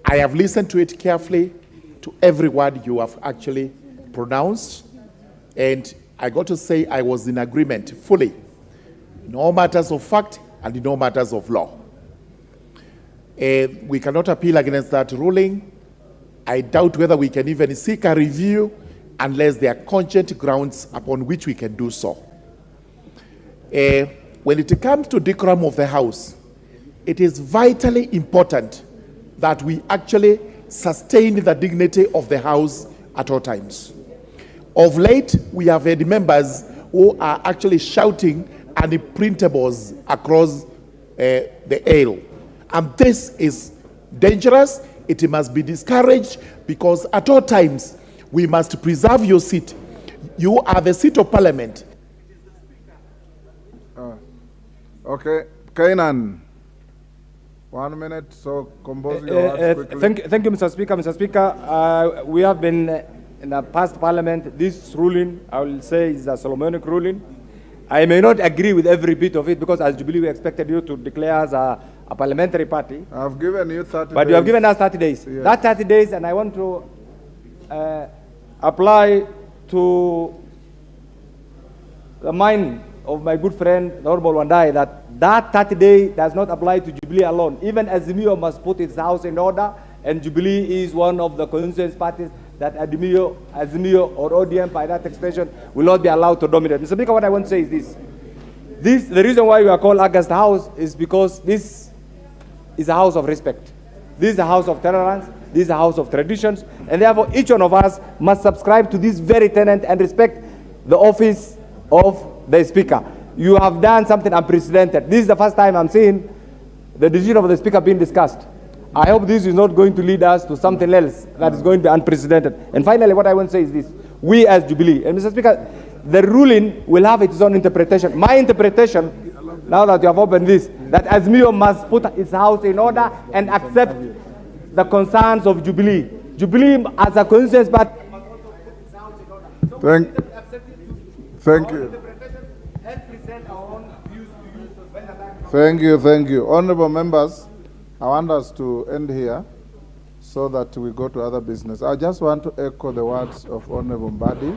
I have listened to it carefully, to every word you have actually pronounced, and I got to say I was in agreement fully in all matters of fact and in all matters of law. We cannot appeal against that ruling. I doubt whether we can even seek a review unless there are cogent grounds upon which we can do so. When it comes to decorum of the House, it is vitally important that we actually sustain the dignity of the House at all times. Of late, we have had members who are actually shouting and the printables across the aisle. And this is dangerous. It must be discouraged, because at all times we must preserve your seat. You are the seat of parliament. Okay, Kainan. 1 minute, so compose your words quickly. Thank you, Mr. Speaker. Mr. Speaker, we have been in the past parliament. This ruling, I will say, is a Solomonic ruling. I may not agree with every bit of it, because as Jubilee we expected you to declare as a parliamentary party. I've given you 30 days. But you have given us 30 days. Yes. That 30 days, and I want to apply to the mind of my good friend, Honorable Wandai, that 30 days does not apply to Jubilee alone. Even Azimio must put its house in order, and Jubilee is one of the constituency parties that Azimio or ODM, by that extension, will not be allowed to dominate. Mr. Speaker, what I want to say is this. The reason why we are called August House is because this is a house of respect. This is a house of tolerance. This is a house of traditions. And therefore, each one of us must subscribe to this very tenet and respect the office of the Speaker. You have done something unprecedented. This is the first time I'm seeing the decision of the Speaker being discussed. I hope this is not going to lead us to something else that is going to be unprecedented. And finally, what I want to say is this. We as Jubilee, and Mr. Speaker, the ruling will have its own interpretation. My interpretation, now that you have opened this, that Azimio must put its house in order and accept the concerns of Jubilee. Jubilee as a consensus party must also put its house in order. Thank you. Thank you. Honorable members, I want us to end here so that we go to other business. I just want to echo the words of Honorable Mbadi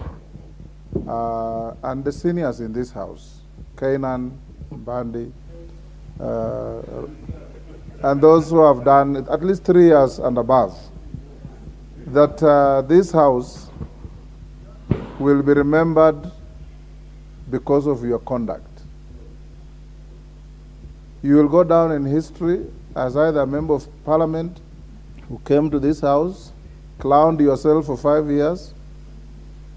and the seniors in this house, Kainan, Mbandi, and those who have done it at least 3 years and above, that this house will be remembered because of your conduct. You will go down in history as either a member of parliament who came to this house, clowned yourself for 5 years,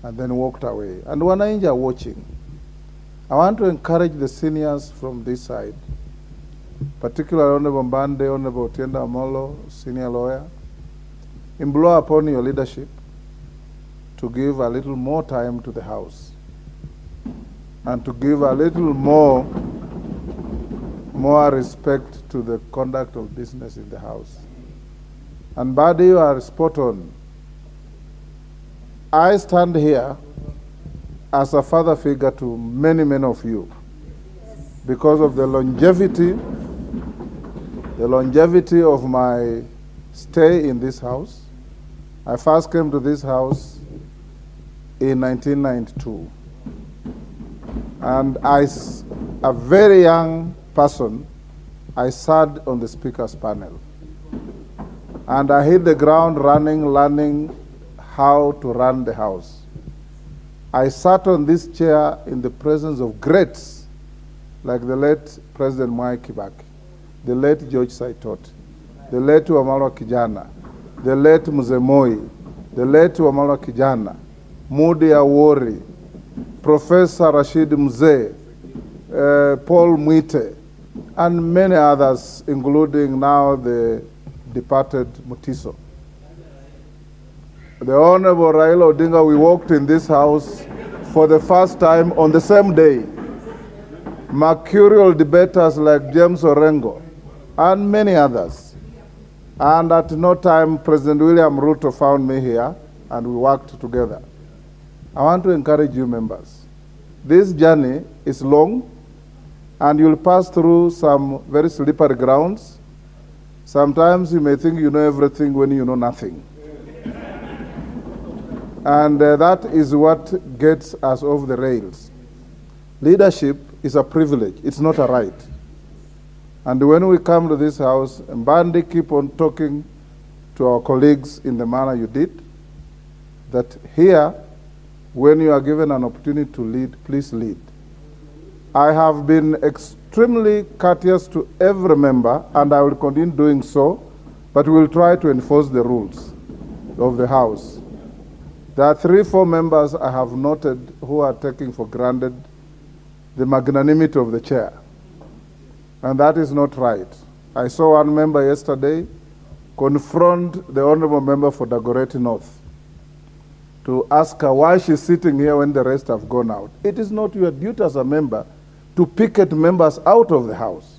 and then walked away. And wananchi are watching. I want to encourage the seniors from this side, particularly Honorable Mbande, Honorable Otienda Amolo, senior lawyer, implore upon your leadership to give a little more time to the house and to give a little more respect to the conduct of business in the house. And Mbadi, you are spot on. I stand here as a father figure to many, many of you because of the longevity of my stay in this house. I first came to this house in 1992. And as a very young person, I sat on the speaker's panel. And I hit the ground running, learning how to run the house. I sat on this chair in the presence of greats like the late President Mwai Kibaki, the late George Saitot, the late Wamalwa Kijana, the late Mzee Moi, the late Wamalwa Kijana, Mudi Awori, Professor Rashid Mzee, Paul Mwite, and many others, including now the departed Mutiso. The Honorable Raila Odinga, we walked in this house for the first time on the same day. Mercurial debaters like James Orengo and many others. And at no time, President William Ruto found me here and we worked together. I want to encourage you members. This journey is long and you'll pass through some very slippery grounds. Sometimes you may think you know everything when you know nothing. And that is what gets us off the rails. Leadership is a privilege, it's not a right. And when we come to this house, Mbandi, keep on talking to our colleagues in the manner you did, that here, when you are given an opportunity to lead, please lead. I have been extremely courteous to every member, and I will continue doing so, but we will try to enforce the rules of the House. There are 3-4 members I have noted who are taking for granted the magnanimity of the chair, and that is not right. I saw one member yesterday confront the honorable member for Dagoretti North to ask her why she's sitting here when the rest have gone out. It is not your duty as a member to picket members out of the house.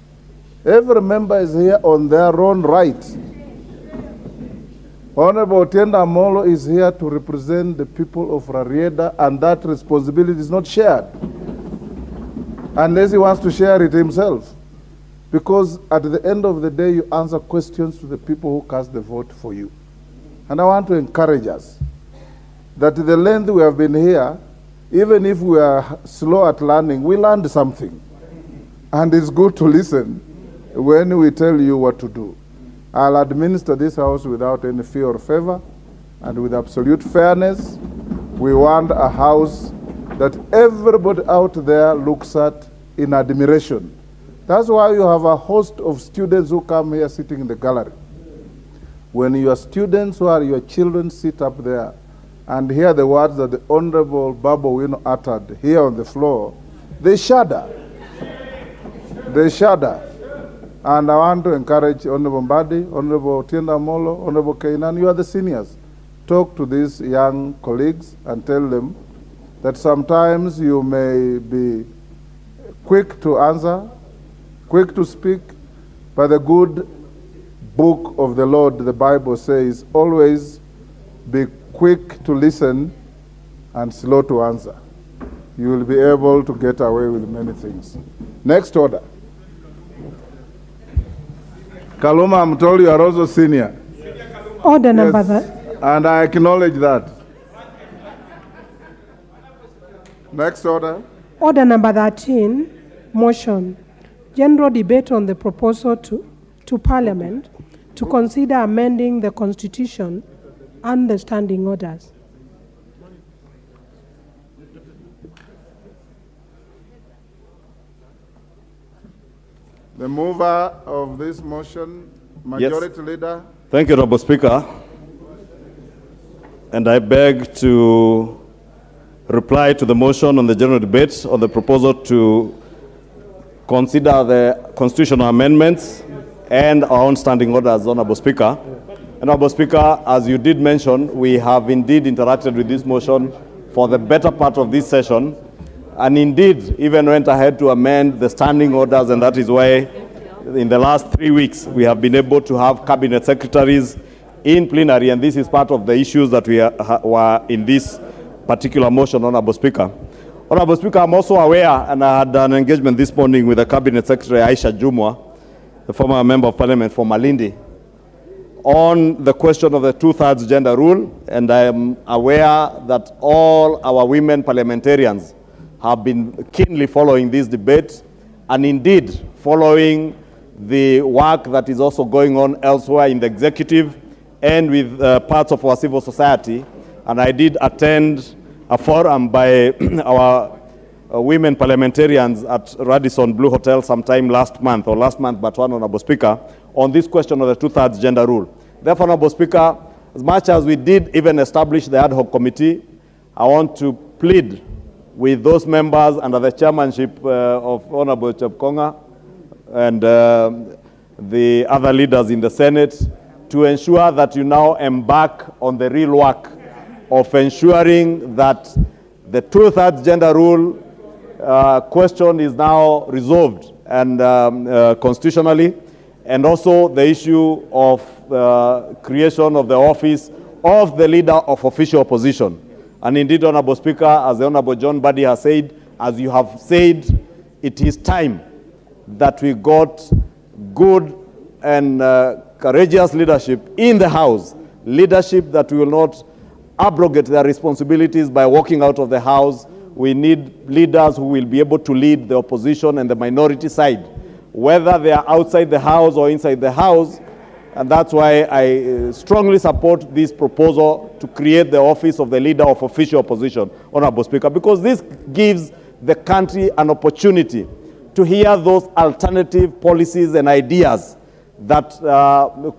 Every member is here on their own right. Honorable Otienda Amolo is here to represent the people of Rarieda, and that responsibility is not shared unless he wants to share it himself. Because at the end of the day, you answer questions to the people who cast the vote for you. And I want to encourage us that the length we have been here, even if we are slow at learning, we learned something. And it's good to listen when we tell you what to do. I'll administer this house without any fear or favor and with absolute fairness. We want a house that everybody out there looks at in admiration. That's why you have a host of students who come here sitting in the gallery. when your students who are your children sit up there and hear the words that the Honorable Babu Wino uttered here on the floor, they shudder. They shudder. And I want to encourage Honorable Mbadi, Honorable Tienda Molo, Honorable Kainan, you are the seniors. Talk to these young colleagues and tell them that sometimes you may be quick to answer, quick to speak, but the good book of the Lord, the Bible says, always be quick to listen and slow to answer. You will be able to get away with many things. Next order. Kaluma, I'm told you are also senior. Order number that. And I acknowledge that. Next order. Order number 13, motion. General debate on the proposal to Parliament to consider amending the Constitution and the standing orders. The mover of this motion, Majority Leader. Thank you, Honorable Speaker. And I beg to reply to the motion on the general debate on the proposal to consider the constitutional amendments and our own standing orders, Honorable Speaker. Honorable Speaker, as you did mention, we have indeed interacted with this motion for the better part of this session, and indeed even went ahead to amend the standing orders, and that is why in the last 3 weeks we have been able to have cabinet secretaries in plenary, and this is part of the issues that we were in this particular motion, Honorable Speaker. Honorable Speaker, I'm also aware, and I had an engagement this morning with the Cabinet Secretary Aisha Jumwa, the former Member of Parliament for Malindi, on the question of the 2/3 gender rule, and I am aware that all our women parliamentarians have been keenly following this debate, and indeed following the work that is also going on elsewhere in the executive and with parts of our civil society. And I did attend a forum by our women parliamentarians at Radisson Blue Hotel sometime last month, but one, Honorable Speaker, on this question of the 2/3 gender rule. Therefore, Honorable Speaker, as much as we did even establish the ad hoc committee, I want to plead with those members under the chairmanship of Honorable Chepkonga and the other leaders in the Senate to ensure that you now embark on the real work of ensuring that the 2/3 gender rule question is now resolved and constitutionally, and also the issue of creation of the office of the leader of official opposition. And indeed, Honorable Speaker, as the Honorable John Buddy has said, as you have said, it is time that we got good and courageous leadership in the House, leadership that will not abrogate their responsibilities by walking out of the House. We need leaders who will be able to lead the opposition and the minority side, whether they are outside the House or inside the House. And that's why I strongly support this proposal to create the office of the leader of official opposition, Honorable Speaker, because this gives the country an opportunity to hear those alternative policies and ideas that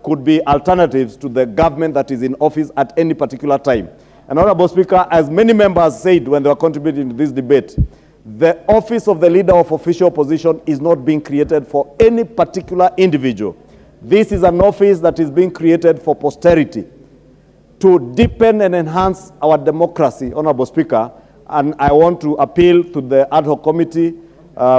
could be alternatives to the government that is in office at any particular time. And Honorable Speaker, as many members said when they were contributing to this debate, the office of the leader of official opposition is not being created for any particular individual. This is an office that is being created for posterity, to deepen and enhance our democracy, Honorable Speaker. And I want to appeal to the ad hoc committee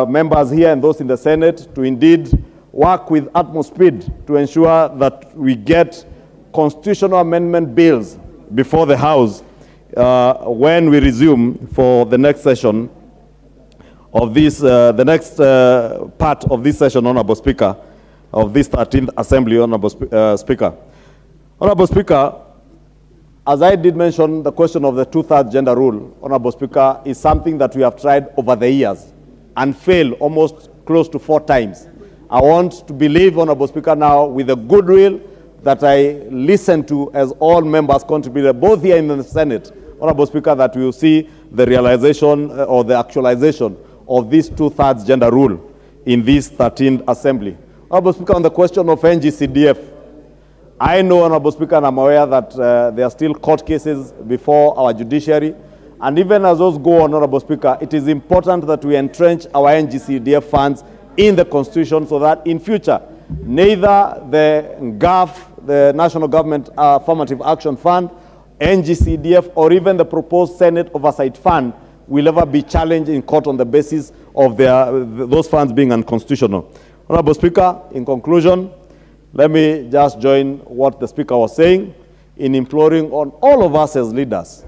members here and those in the Senate to indeed work with utmost speed to ensure that we get constitutional amendment bills before the House when we resume for the next session of this, the next part of this session, Honorable Speaker, of this 13th Assembly, Honorable Speaker. Honorable Speaker, as I did mention, the question of the 2/3 gender rule, Honorable Speaker, is something that we have tried over the years and failed almost close to 4 times. I want to believe, Honorable Speaker, now with the goodwill that I listened to as all members contributed, both here in the Senate, Honorable Speaker, that we will see the realization or the actualization of this 2/3 gender rule in this 13th Assembly. Honorable Speaker, on the question of NGCDF, I know, Honorable Speaker, and I'm aware that there are still court cases before our judiciary. And even as those go on, Honorable Speaker, it is important that we entrench our NGCDF funds in the Constitution so that in future, neither the GAF, the National Government Affirmative Action Fund, NGCDF, or even the proposed Senate Oversight Fund will ever be challenged in court on the basis of those funds being unconstitutional. Honorable Speaker, in conclusion, let me just join what the Speaker was saying in imploring on all of us as leaders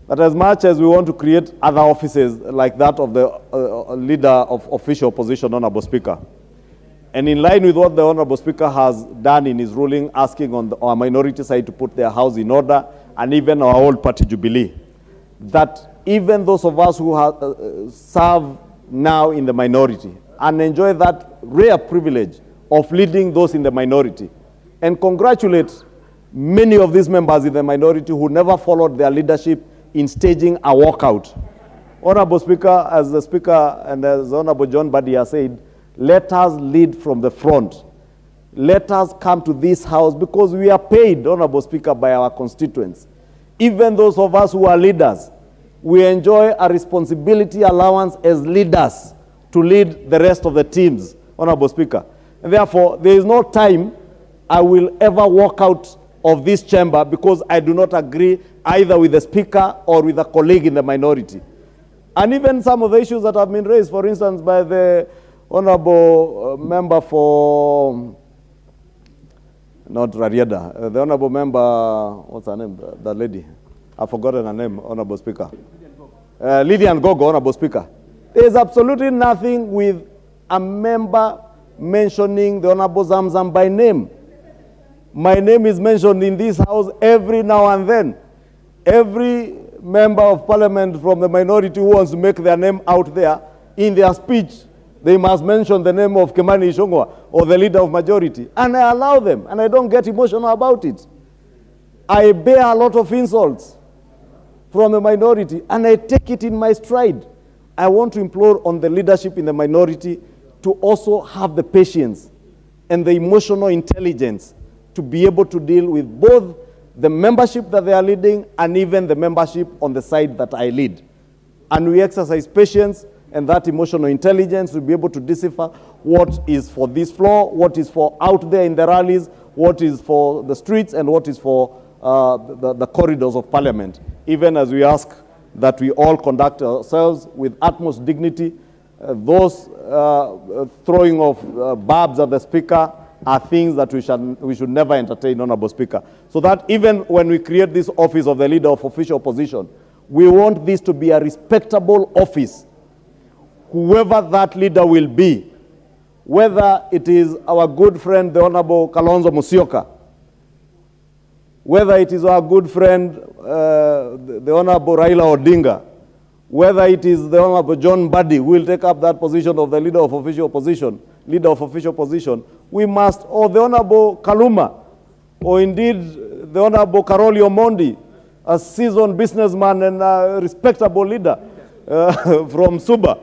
that as much as we want to create other offices like that of the leader of official opposition, Honorable Speaker, and in line with what the Honorable Speaker has done in his ruling, asking on our minority side to put their house in order, and even our old party Jubilee, that even those of us who have, serve now in the minority and enjoy that rare privilege of leading those in the minority, and congratulate many of these members in the minority who never followed their leadership in staging a walkout. Honorable Speaker, as the Speaker and as Honorable John Badi has said, let us lead from the front. Let us come to this house because we are paid, Honorable Speaker, by our constituents. Even those of us who are leaders, we enjoy a responsibility allowance as leaders to lead the rest of the teams, Honorable Speaker. And therefore, there is no time I will ever walk out of this chamber because I do not agree either with the Speaker or with a colleague in the minority. And even some of the issues that have been raised, for instance, by the Honorable member for, not Rarieda, the Honorable member, what's her name, the lady? I've forgotten her name, Honorable Speaker. Lillian Gogo, Honorable Speaker. There is absolutely nothing with a member mentioning the Honorable Zamzam by name. My name is mentioned in this house every now and then. Every member of parliament from the minority who wants to make their name out there, in their speech, they must mention the name of Kimani Ichung'wah or the leader of majority. And I allow them, and I don't get emotional about it. I bear a lot of insults from the minority, and I take it in my stride. I want to implore on the leadership in the minority to also have the patience and the emotional intelligence to be able to deal with both the membership that they are leading and even the membership on the side that I lead. And we exercise patience and that emotional intelligence to be able to decipher what is for this floor, what is for out there in the rallies, what is for the streets, and what is for the corridors of parliament. Even as we ask that we all conduct ourselves with utmost dignity, those throwing of barbs at the Speaker are things that we should never entertain, Honorable Speaker. So that even when we create this office of the leader of official opposition, we want this to be a respectable office. Whoever that leader will be, whether it is our good friend, the Honorable Kalonzo Musyoka, whether it is our good friend, the Honorable Raila Odinga, whether it is the Honorable John Badi who will take up that position of the leader of official opposition, we must, or the Honorable Kaluma, or indeed the Honorable Karoli Omondi, a seasoned businessman and a respectable leader from Suba,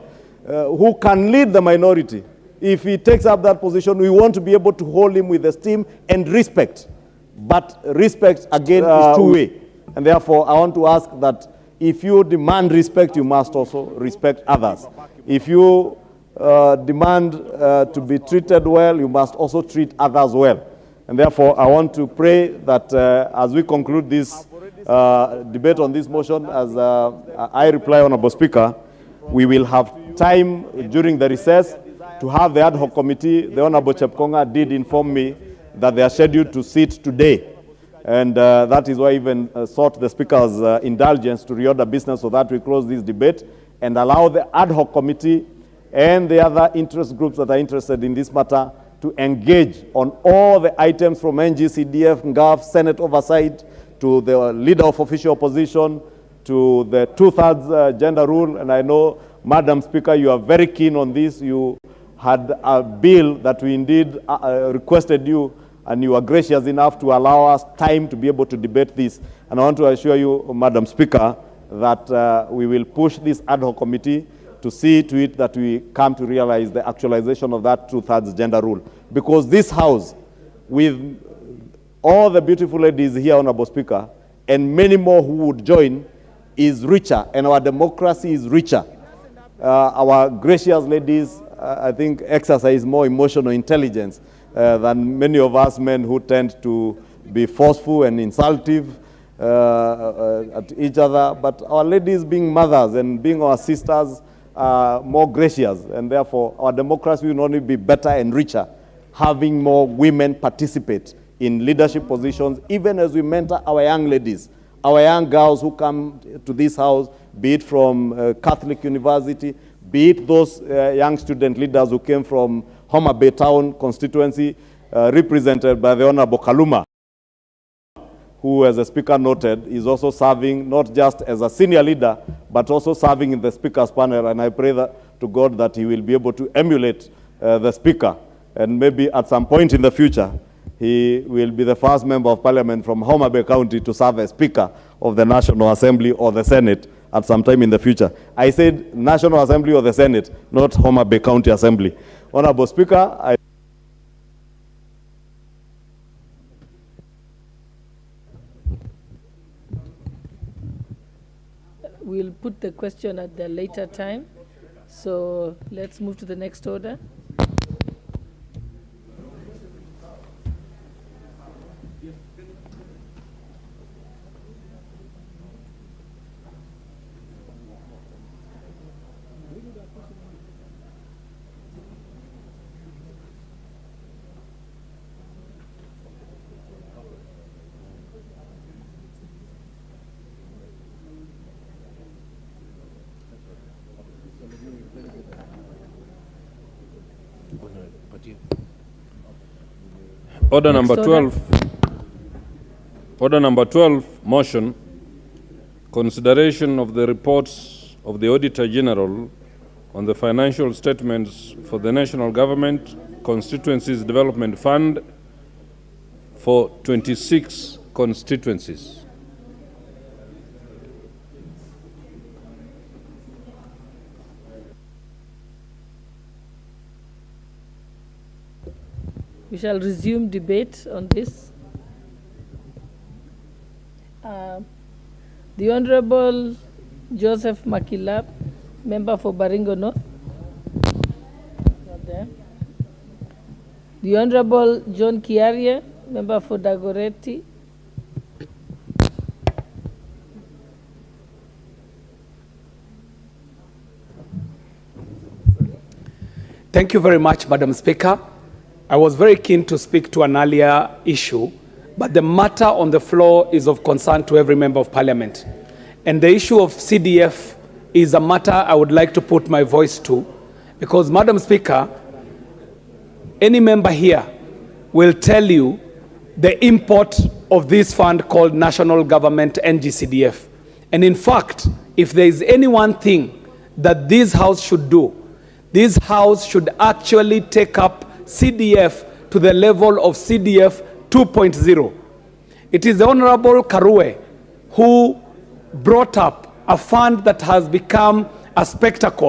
who can lead the minority. If he takes up that position, we want to be able to hold him with esteem and respect. But respect, again, is two-way. And therefore, I want to ask that if you demand respect, you must also respect others. If you demand to be treated well, you must also treat others well. And therefore, I want to pray that as we conclude this debate on this motion, as I reply, Honorable Speaker, we will have time during the recess to have the ad hoc committee. The Honorable Chepkonga did inform me that they are scheduled to sit today. And that is why I even sought the Speaker's indulgence to reorder business so that we close this debate and allow the ad hoc committee and the other interest groups that are interested in this matter to engage on all the items from NGCDF, NGAF, Senate oversight, to the leader of official opposition, to the two-thirds gender rule. And I know, Madam Speaker, you are very keen on this. You had a bill that we indeed requested you, and you are gracious enough to allow us time to be able to debate this. And I want to assure you, Madam Speaker, that we will push this ad hoc committee to see to it that we come to realize the actualization of that two-thirds gender rule. Because this House, with all the beautiful ladies here, Honorable Speaker, and many more who would join, is richer, and our democracy is richer. Our gracious ladies, I think, exercise more emotional intelligence than many of us men who tend to be forceful and insultive at each other. But our ladies, being mothers and being our sisters, are more gracious, and therefore our democracy will only be better and richer, having more women participate in leadership positions, even as we mentor our young ladies, our young girls who come to this house, be it from Catholic University, be it those young student leaders who came from Homa Bay Town constituency, represented by the Honorable Kaluma, who, as the Speaker noted, is also serving not just as a senior leader, but also serving in the Speaker's panel. And I pray that, to God, that he will be able to emulate the Speaker. And maybe at some point in the future, he will be the first member of Parliament from Homa Bay County to serve as Speaker of the National Assembly or the Senate at some time in the future. I said National Assembly or the Senate, not Homa Bay County Assembly. Honorable Speaker, We'll put the question at the later time. So let's move to the next order. Order number 12. Order number 12, motion. Consideration of the reports of the Auditor General on the financial statements for the National Government Constituencies Development Fund for 26 constituencies. We shall resume debate on this. The Honorable Joseph Makilap, member for Baringo North. Not there. The Honorable John Kiarie, member for Dagoretti. Thank you very much, Madam Speaker. I was very keen to speak to an earlier issue, but the matter on the floor is of concern to every member of Parliament. And the issue of CDF is a matter I would like to put my voice to, because, Madam Speaker, any member here will tell you the import of this fund called National Government NGCDF. And in fact, if there is any one thing that this House should do, this House should actually take up CDF to the level of CDF 2.0. It is the Honorable Karue who brought up a fund that has become a spectacle.